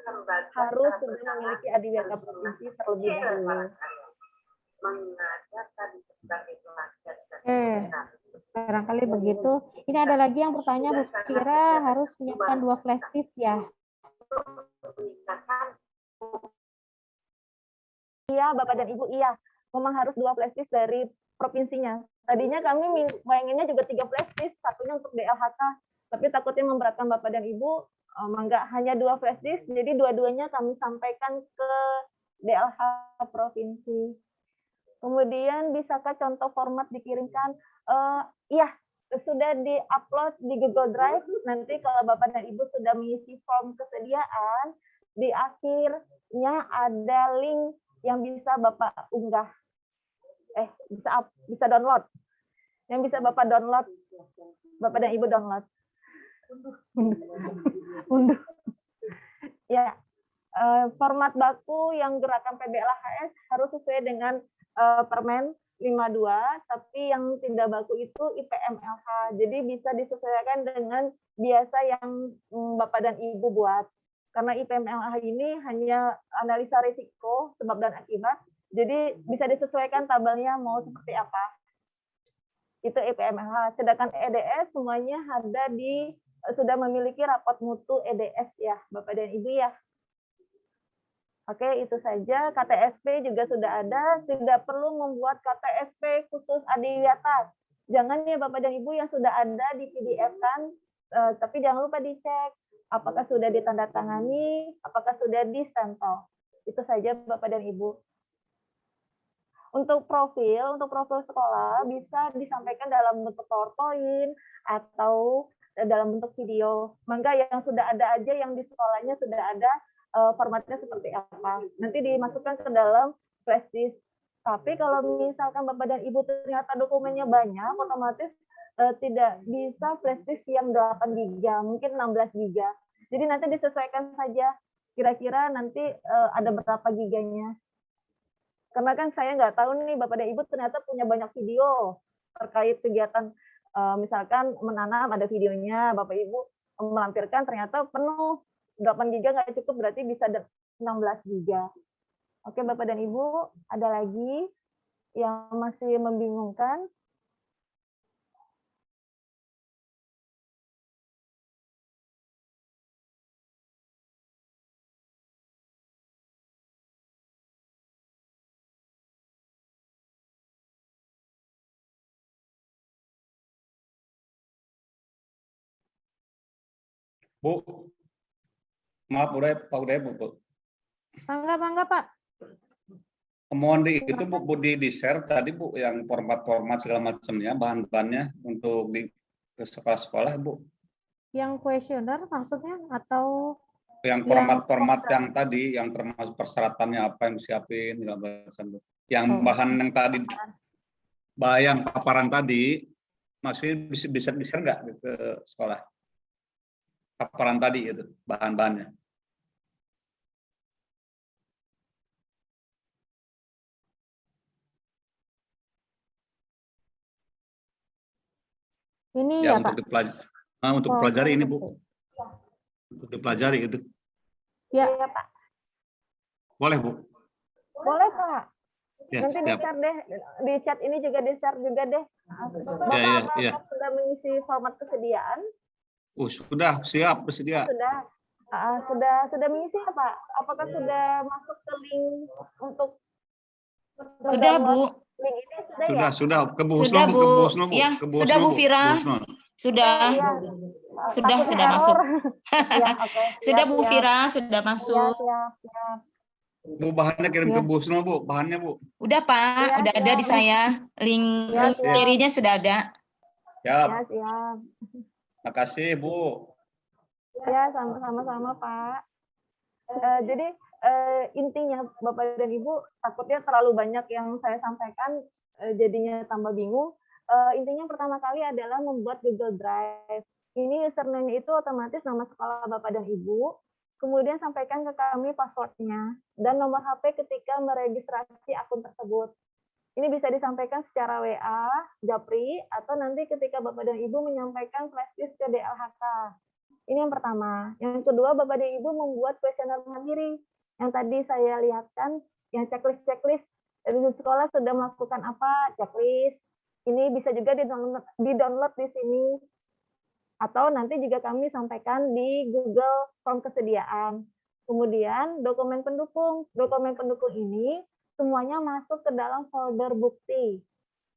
harus sudah memiliki Adiwiyata provinsi terlebih dahulu. Barangkali begitu. Ini ada lagi yang bertanya, Bu Kira harus menyiapkan 2 flash disk ya? Iya, Bapak dan Ibu, iya. Memang harus 2 flash disk dari provinsinya. Tadinya kami bayanginnya juga 3 flash disk, satunya untuk DLHK. Tapi takutnya memberatkan Bapak dan Ibu, enggak, hanya 2 flash disk, jadi dua-duanya kami sampaikan ke DLH provinsi. Kemudian bisakah contoh format dikirimkan? Iya, sudah di-upload di Google Drive. Nanti kalau Bapak dan Ibu sudah mengisi form kesediaan, di akhirnya ada link yang bisa Bapak unggah. Bisa download. Yang bisa Bapak download. Bapak dan Ibu download. Unduh. Ya, format baku yang gerakan PBLHS harus sesuai dengan Permen 52, tapi yang tidak baku itu IPMLH. Jadi bisa disesuaikan dengan biasa yang Bapak dan Ibu buat. Karena IPMLH ini hanya analisa risiko, sebab dan akibat, jadi bisa disesuaikan tabelnya mau seperti apa. Itu IPMLH. Sedangkan EDS semuanya ada sudah memiliki rapot mutu EDS ya, Bapak dan Ibu ya. Oke, itu saja. KTSP juga sudah ada, tidak perlu membuat KTSP khusus Adiwiyata. Jangan ya Bapak dan Ibu yang sudah ada di PDF kan, tapi jangan lupa dicek apakah sudah ditandatangani, apakah sudah di-stempel. Itu saja Bapak dan Ibu. Untuk profil sekolah bisa disampaikan dalam bentuk PowerPoint atau dalam bentuk video. Mangga yang sudah ada aja, yang di sekolahnya sudah ada formatnya seperti apa. Nanti dimasukkan ke dalam flash disk. Tapi kalau misalkan Bapak dan Ibu ternyata dokumennya banyak, otomatis tidak bisa flash disk yang 8 GB, mungkin 16 GB. Jadi nanti disesuaikan saja, kira-kira nanti ada berapa giganya. Karena kan saya nggak tahu nih, Bapak dan Ibu ternyata punya banyak video terkait kegiatan, misalkan menanam ada videonya, Bapak Ibu melampirkan ternyata penuh, 8 GB nggak cukup, berarti bisa 16 GB. Oke Bapak dan Ibu, ada lagi yang masih membingungkan? Bu, maaf Pak Uday, Bu. Mangga Pak. Mohon itu Bu di share tadi Bu yang format-format segala macamnya, bahan-bahannya untuk di ke sekolah-sekolah Bu. Yang kuesioner maksudnya atau Yang format-format yang tadi, yang termasuk persyaratannya apa yang disiapin, segala macam Bu. Yang bahan yang tadi, yang paparan tadi, maksudnya bisa nggak ke sekolah? Paparan tadi itu, bahan-bahannya. ini Ya, ya untuk Pak. untuk dipelajari ini Bu. Untuk dipelajari itu. Ya. Iya Pak. Boleh Bu. Boleh Pak. Ya, Nanti siap. di-share deh, di chat ini juga di-share juga deh. Bapak Ya. sudah mengisi format kesediaan? Sudah siap, bersedia. Sudah mengisi ya Pak? Apakah sudah masuk ke link untuk Sudah Bu. Link ini sudah ya? Sudah ke Bu Husno, Sudah Bu. Bu. Ke Bu Husno, Bu. Ya, Ke Bu sudah Husno, Bu Fira. Sudah. Ya. Sudah Takutnya masuk. Ya, oke. Sudah Bu Siap. Fira, sudah masuk. Siap. Bu, bahannya kirim ke Bu Husno, Bu. Bahannya Bu. Udah Pak, Iya, udah ada di saya. Link materinya sudah ada. Siap. Ya, siap. Makasih Bu. Ya, sama-sama Pak. Jadi intinya Bapak dan Ibu, takutnya terlalu banyak yang saya sampaikan, jadinya tambah bingung. Intinya pertama kali adalah membuat Google Drive. Ini username itu otomatis nama sekolah Bapak dan Ibu. Kemudian sampaikan ke kami passwordnya dan nomor HP ketika meregistrasi akun tersebut. Ini bisa disampaikan secara WA, Japri, atau nanti ketika Bapak dan Ibu menyampaikan flashdisk ke DLHK. Ini yang pertama. Yang kedua, Bapak dan Ibu membuat kuesioner mandiri. Yang tadi saya lihatkan, yang checklist dari sekolah sudah melakukan apa, checklist. Ini bisa juga di-download di sini. Atau nanti juga kami sampaikan di Google Form kesediaan. Kemudian dokumen pendukung. Dokumen pendukung ini semuanya masuk ke dalam folder bukti.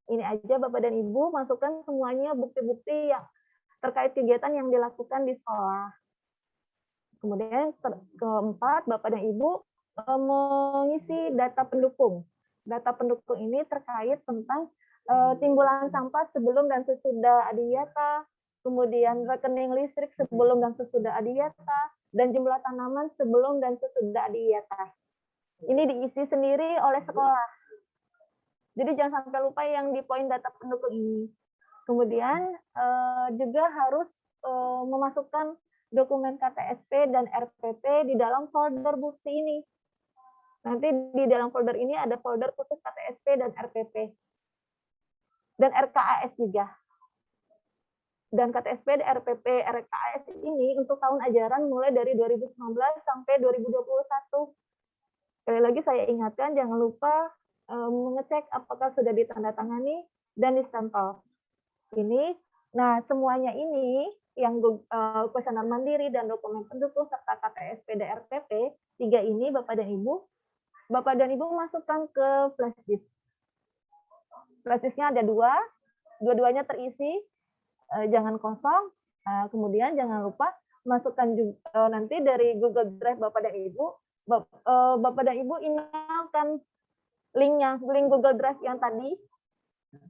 Ini aja Bapak dan Ibu masukkan semuanya bukti-bukti yang terkait kegiatan yang dilakukan di sekolah. Kemudian keempat, Bapak dan Ibu mengisi data pendukung. Data pendukung ini terkait tentang timbulan sampah sebelum dan sesudah adiwiyata, kemudian rekening listrik sebelum dan sesudah adiwiyata, dan jumlah tanaman sebelum dan sesudah adiwiyata. Ini diisi sendiri oleh sekolah. Jadi jangan sampai lupa yang di poin data pendukung ini. Kemudian juga harus memasukkan dokumen KTSP dan RPP di dalam folder bukti ini. Nanti di dalam folder ini ada folder khusus KTSP dan RPP. Dan RKAS juga. Dan KTSP, RPP, RKAS ini untuk tahun ajaran mulai dari 2019 sampai 2021. Sekali lagi saya ingatkan, jangan lupa mengecek apakah sudah ditandatangani dan distempel. Ini, nah semuanya ini yang kuesioner mandiri dan dokumen pendukung serta KTSP dan RPP 3 ini Bapak dan Ibu masukkan ke flashdisk. Flashdisknya ada 2, dua-duanya terisi, jangan kosong. Kemudian jangan lupa masukkan juga nanti dari Google Drive Bapak dan Ibu. Bapak dan Ibu emailkan linknya, link Google Drive yang tadi.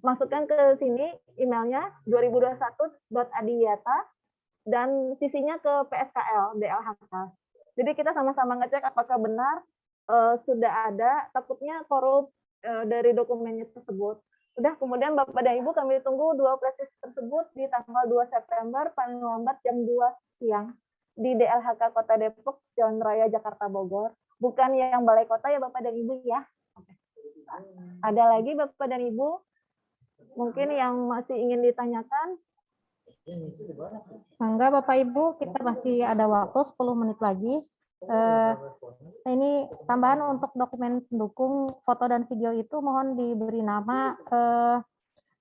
Masukkan ke sini emailnya 2021.adiwiyata dan sisinya ke PSKL DLHK. Jadi kita sama-sama ngecek apakah benar sudah ada, takutnya korup dari dokumennya tersebut. Sudah, kemudian Bapak dan Ibu kami tunggu 2 flashdisk tersebut di tanggal 2 September paling lambat jam 2 siang di DLHK Kota Depok, Jalan Raya Jakarta Bogor. Bukan yang Balai Kota ya Bapak dan Ibu ya. Ada lagi Bapak dan Ibu? Mungkin yang masih ingin ditanyakan? Mangga Bapak Ibu, kita masih ada waktu 10 menit lagi. Nah ini tambahan untuk dokumen pendukung foto dan video itu mohon diberi nama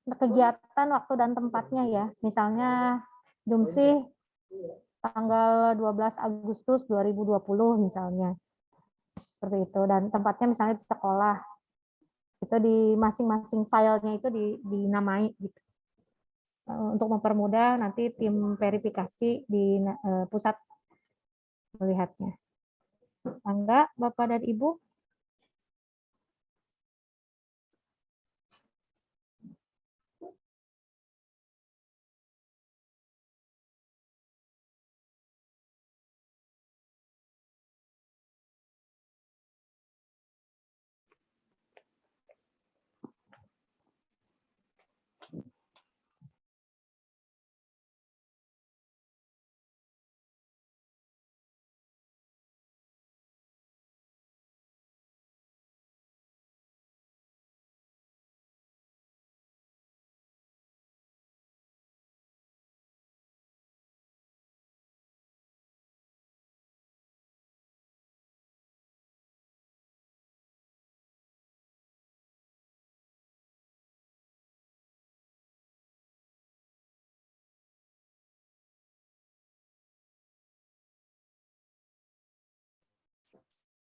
kegiatan, waktu dan tempatnya ya. Misalnya Jumsih tanggal 12 Agustus 2020 misalnya. Seperti itu, dan tempatnya misalnya di sekolah. Itu di masing-masing filenya itu dinamai gitu. untuk mempermudah nanti tim verifikasi di pusat melihatnya. Angga, Bapak dan Ibu.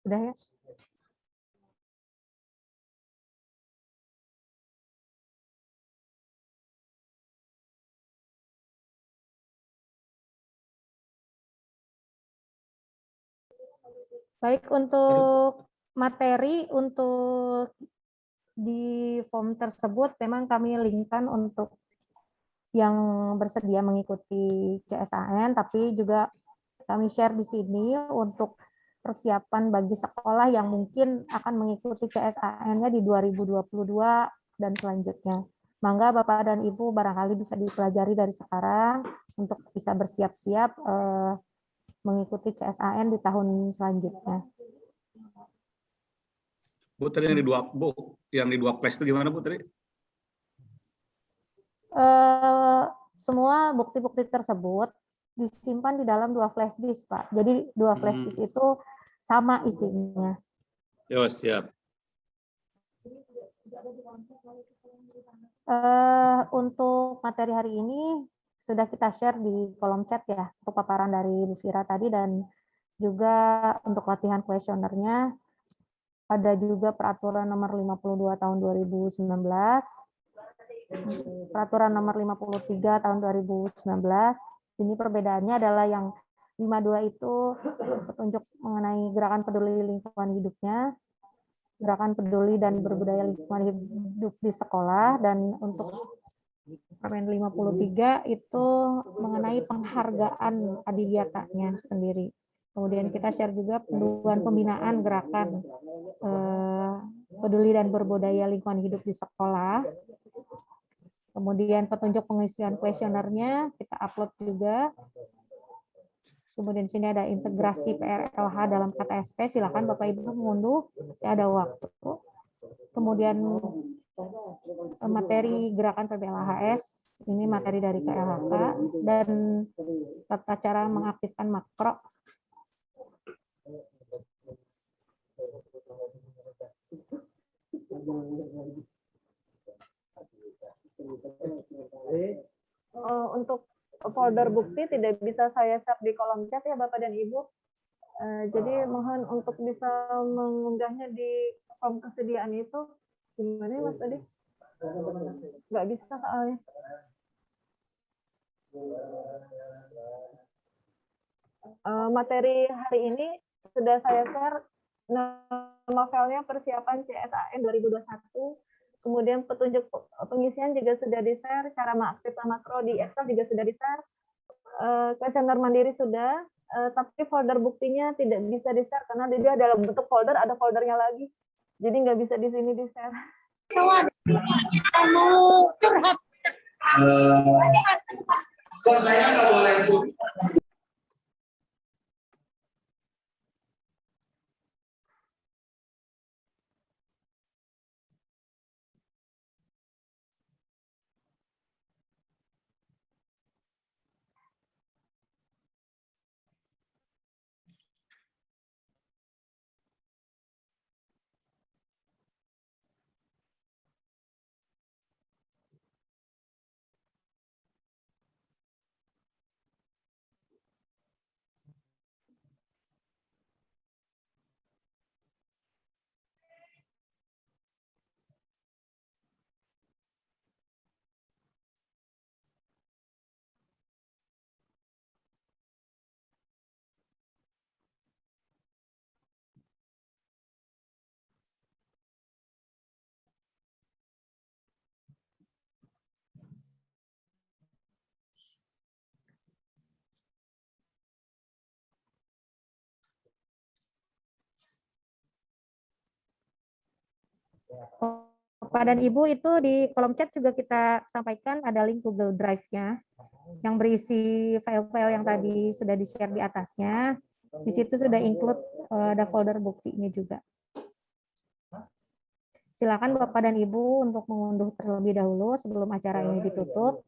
Udah ya? Baik, untuk materi untuk di form tersebut memang kami linkkan untuk yang bersedia mengikuti CSAN, tapi juga kami share di sini untuk persiapan bagi sekolah yang mungkin akan mengikuti CSAN-nya di 2022 dan selanjutnya. Mangga Bapak dan Ibu barangkali bisa dipelajari dari sekarang untuk bisa bersiap-siap mengikuti CSAN di tahun selanjutnya. Bu, tadi yang di dua flash itu gimana Bu tadi? Semua bukti-bukti tersebut disimpan di dalam 2 flash disk, Pak. Jadi 2 flash disk itu sama isinya. Yo, siap. Untuk materi hari ini sudah kita share di kolom chat ya, untuk paparan dari Bu Fira tadi, dan juga untuk latihan kuesionernya ada juga peraturan nomor 52 tahun 2019, peraturan nomor 53 tahun 2019. Ini perbedaannya adalah yang 52 itu petunjuk mengenai gerakan peduli lingkungan hidupnya, gerakan peduli dan berbudaya lingkungan hidup di sekolah, dan untuk Permen 53 itu mengenai penghargaan adiwiatanya sendiri. Kemudian kita share juga panduan pembinaan gerakan peduli dan berbudaya lingkungan hidup di sekolah. Kemudian petunjuk pengisian kuesionernya kita upload juga. Kemudian sini ada integrasi PRLH dalam KTSP. Silakan Bapak Ibu mengunduh, masih ada waktu. Kemudian materi gerakan PBLHS, ini materi dari KLHK, dan tata cara mengaktifkan makro. Untuk folder bukti tidak bisa saya share di kolom chat ya Bapak dan Ibu. Jadi mohon untuk bisa mengunggahnya di form kesediaan itu. Gimana ya Mas tadi? Nggak bisa soalnya. Materi hari ini sudah saya share, nama filenya persiapan CSAN 2021. Kemudian petunjuk pengisian juga sudah di-share, cara mengaktifkan makro di Excel juga sudah di-share. Kuesioner mandiri sudah, tapi folder buktinya tidak bisa di-share karena dia dalam bentuk folder, ada foldernya lagi. Jadi nggak bisa di sini di-share. Mau curhat. Saya nggak boleh Bapak dan Ibu, itu di kolom chat juga kita sampaikan ada link Google Drive-nya yang berisi file-file yang tadi sudah di-share di atasnya. Di situ sudah include ada folder buktinya juga. Silakan Bapak dan Ibu untuk mengunduh terlebih dahulu sebelum acara ini ditutup.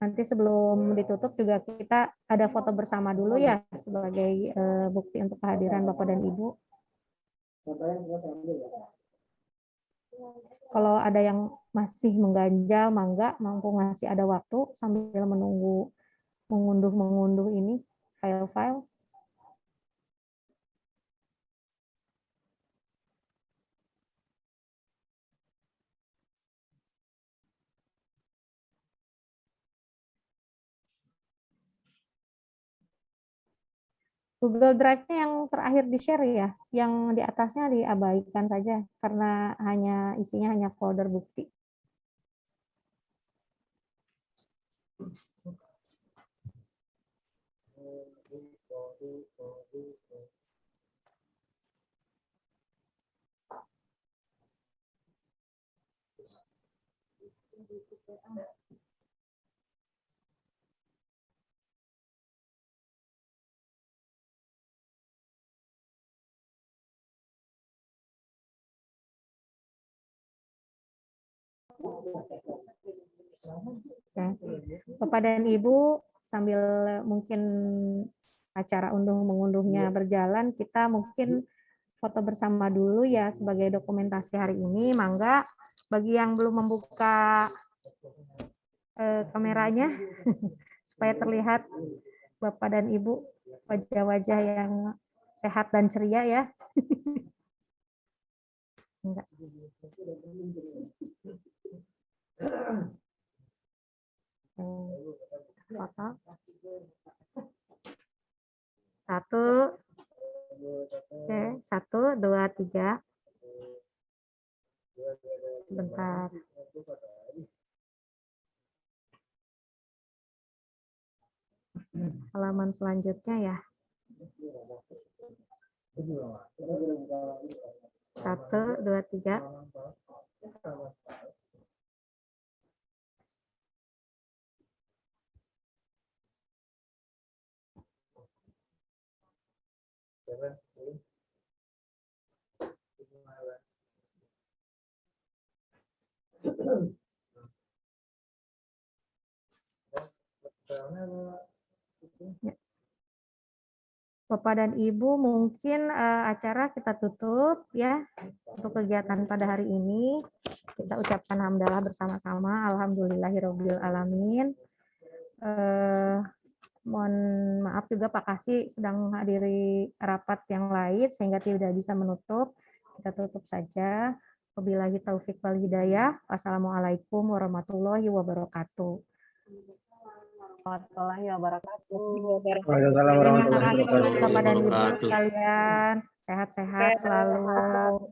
Nanti sebelum ditutup juga kita ada foto bersama dulu ya sebagai bukti untuk kehadiran Bapak dan Ibu. Kalau ada yang masih mengganjal, mangga, mumpung masih ada waktu sambil menunggu mengunduh ini file-file. Google Drive-nya yang terakhir di-share ya, yang di atasnya diabaikan saja karena isinya hanya folder bukti. Bapak dan Ibu, sambil mungkin acara mengunduhnya berjalan, kita mungkin foto bersama dulu ya sebagai dokumentasi hari ini. Mangga, bagi yang belum membuka kameranya, supaya terlihat Bapak dan Ibu wajah-wajah yang sehat dan ceria ya. Enggak. Foto. 1, oke, 1, 2, 3. Sebentar. Halaman selanjutnya ya. 1, 2, 3. Bapak dan Ibu, mungkin acara kita tutup ya untuk kegiatan pada hari ini. Kita ucapkan hamdalah bersama-sama. Alhamdulillahirabbil alamin. Mohon maaf juga Pak Kasih sedang menghadiri rapat yang lain sehingga tidak bisa menutup. Kita tutup saja. Wabillahi taufik wal hidayah. Wassalamualaikum warahmatullahi wabarakatuh. Warahmatullahi wabarakatuh. Terima kasih Bapak dan Ibu sekalian. Sehat-sehat selalu.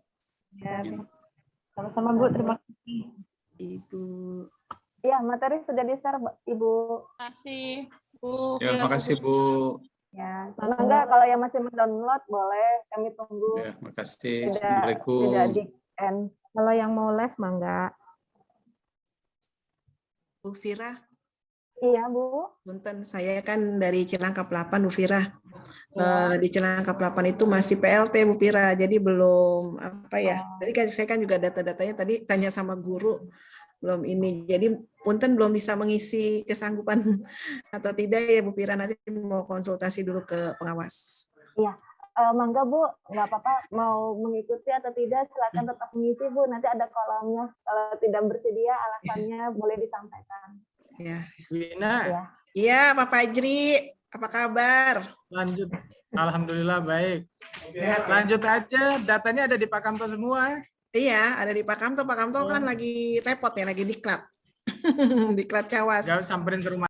Sama-sama Bu, terima kasih. Ibu. Ya, materi sudah di-share Ibu. Terima kasih Bu. Ya, makasih Bu. Ya, enggak kalau yang masih mendownload boleh kami tunggu. Ya, makasih. Tidak Assalamualaikum. di end. Kalau yang mau live mangga. Bu Fira. Iya, Bu. Punten, saya kan dari Cilangkap 8, Bu Fira. Ya. Di Cilangkap 8 itu masih PLT, Bu Fira. Jadi belum apa ya. Tadi kan saya kan juga data-datanya tadi tanya sama guru. Belum ini. Jadi punten belum bisa mengisi kesanggupan atau tidak ya Bu Fira. Nanti mau konsultasi dulu ke pengawas. Iya. Mangga Bu, nggak apa-apa mau mengikuti atau tidak silakan tetap mengisi Bu. Nanti ada kolomnya. Kalau tidak bersedia alasannya boleh disampaikan. Ya. Wina. Ya. Iya, Pak Fajri. Apa kabar? Lanjut. Alhamdulillah baik. Sehat, ya? Lanjut aja, datanya ada di Pak Kamto semua. Iya, ada di Pak Kamto. Pak Kamto kan lagi repot ya, lagi diklat. Diklat Cawas. Jangan samperin ke rumah.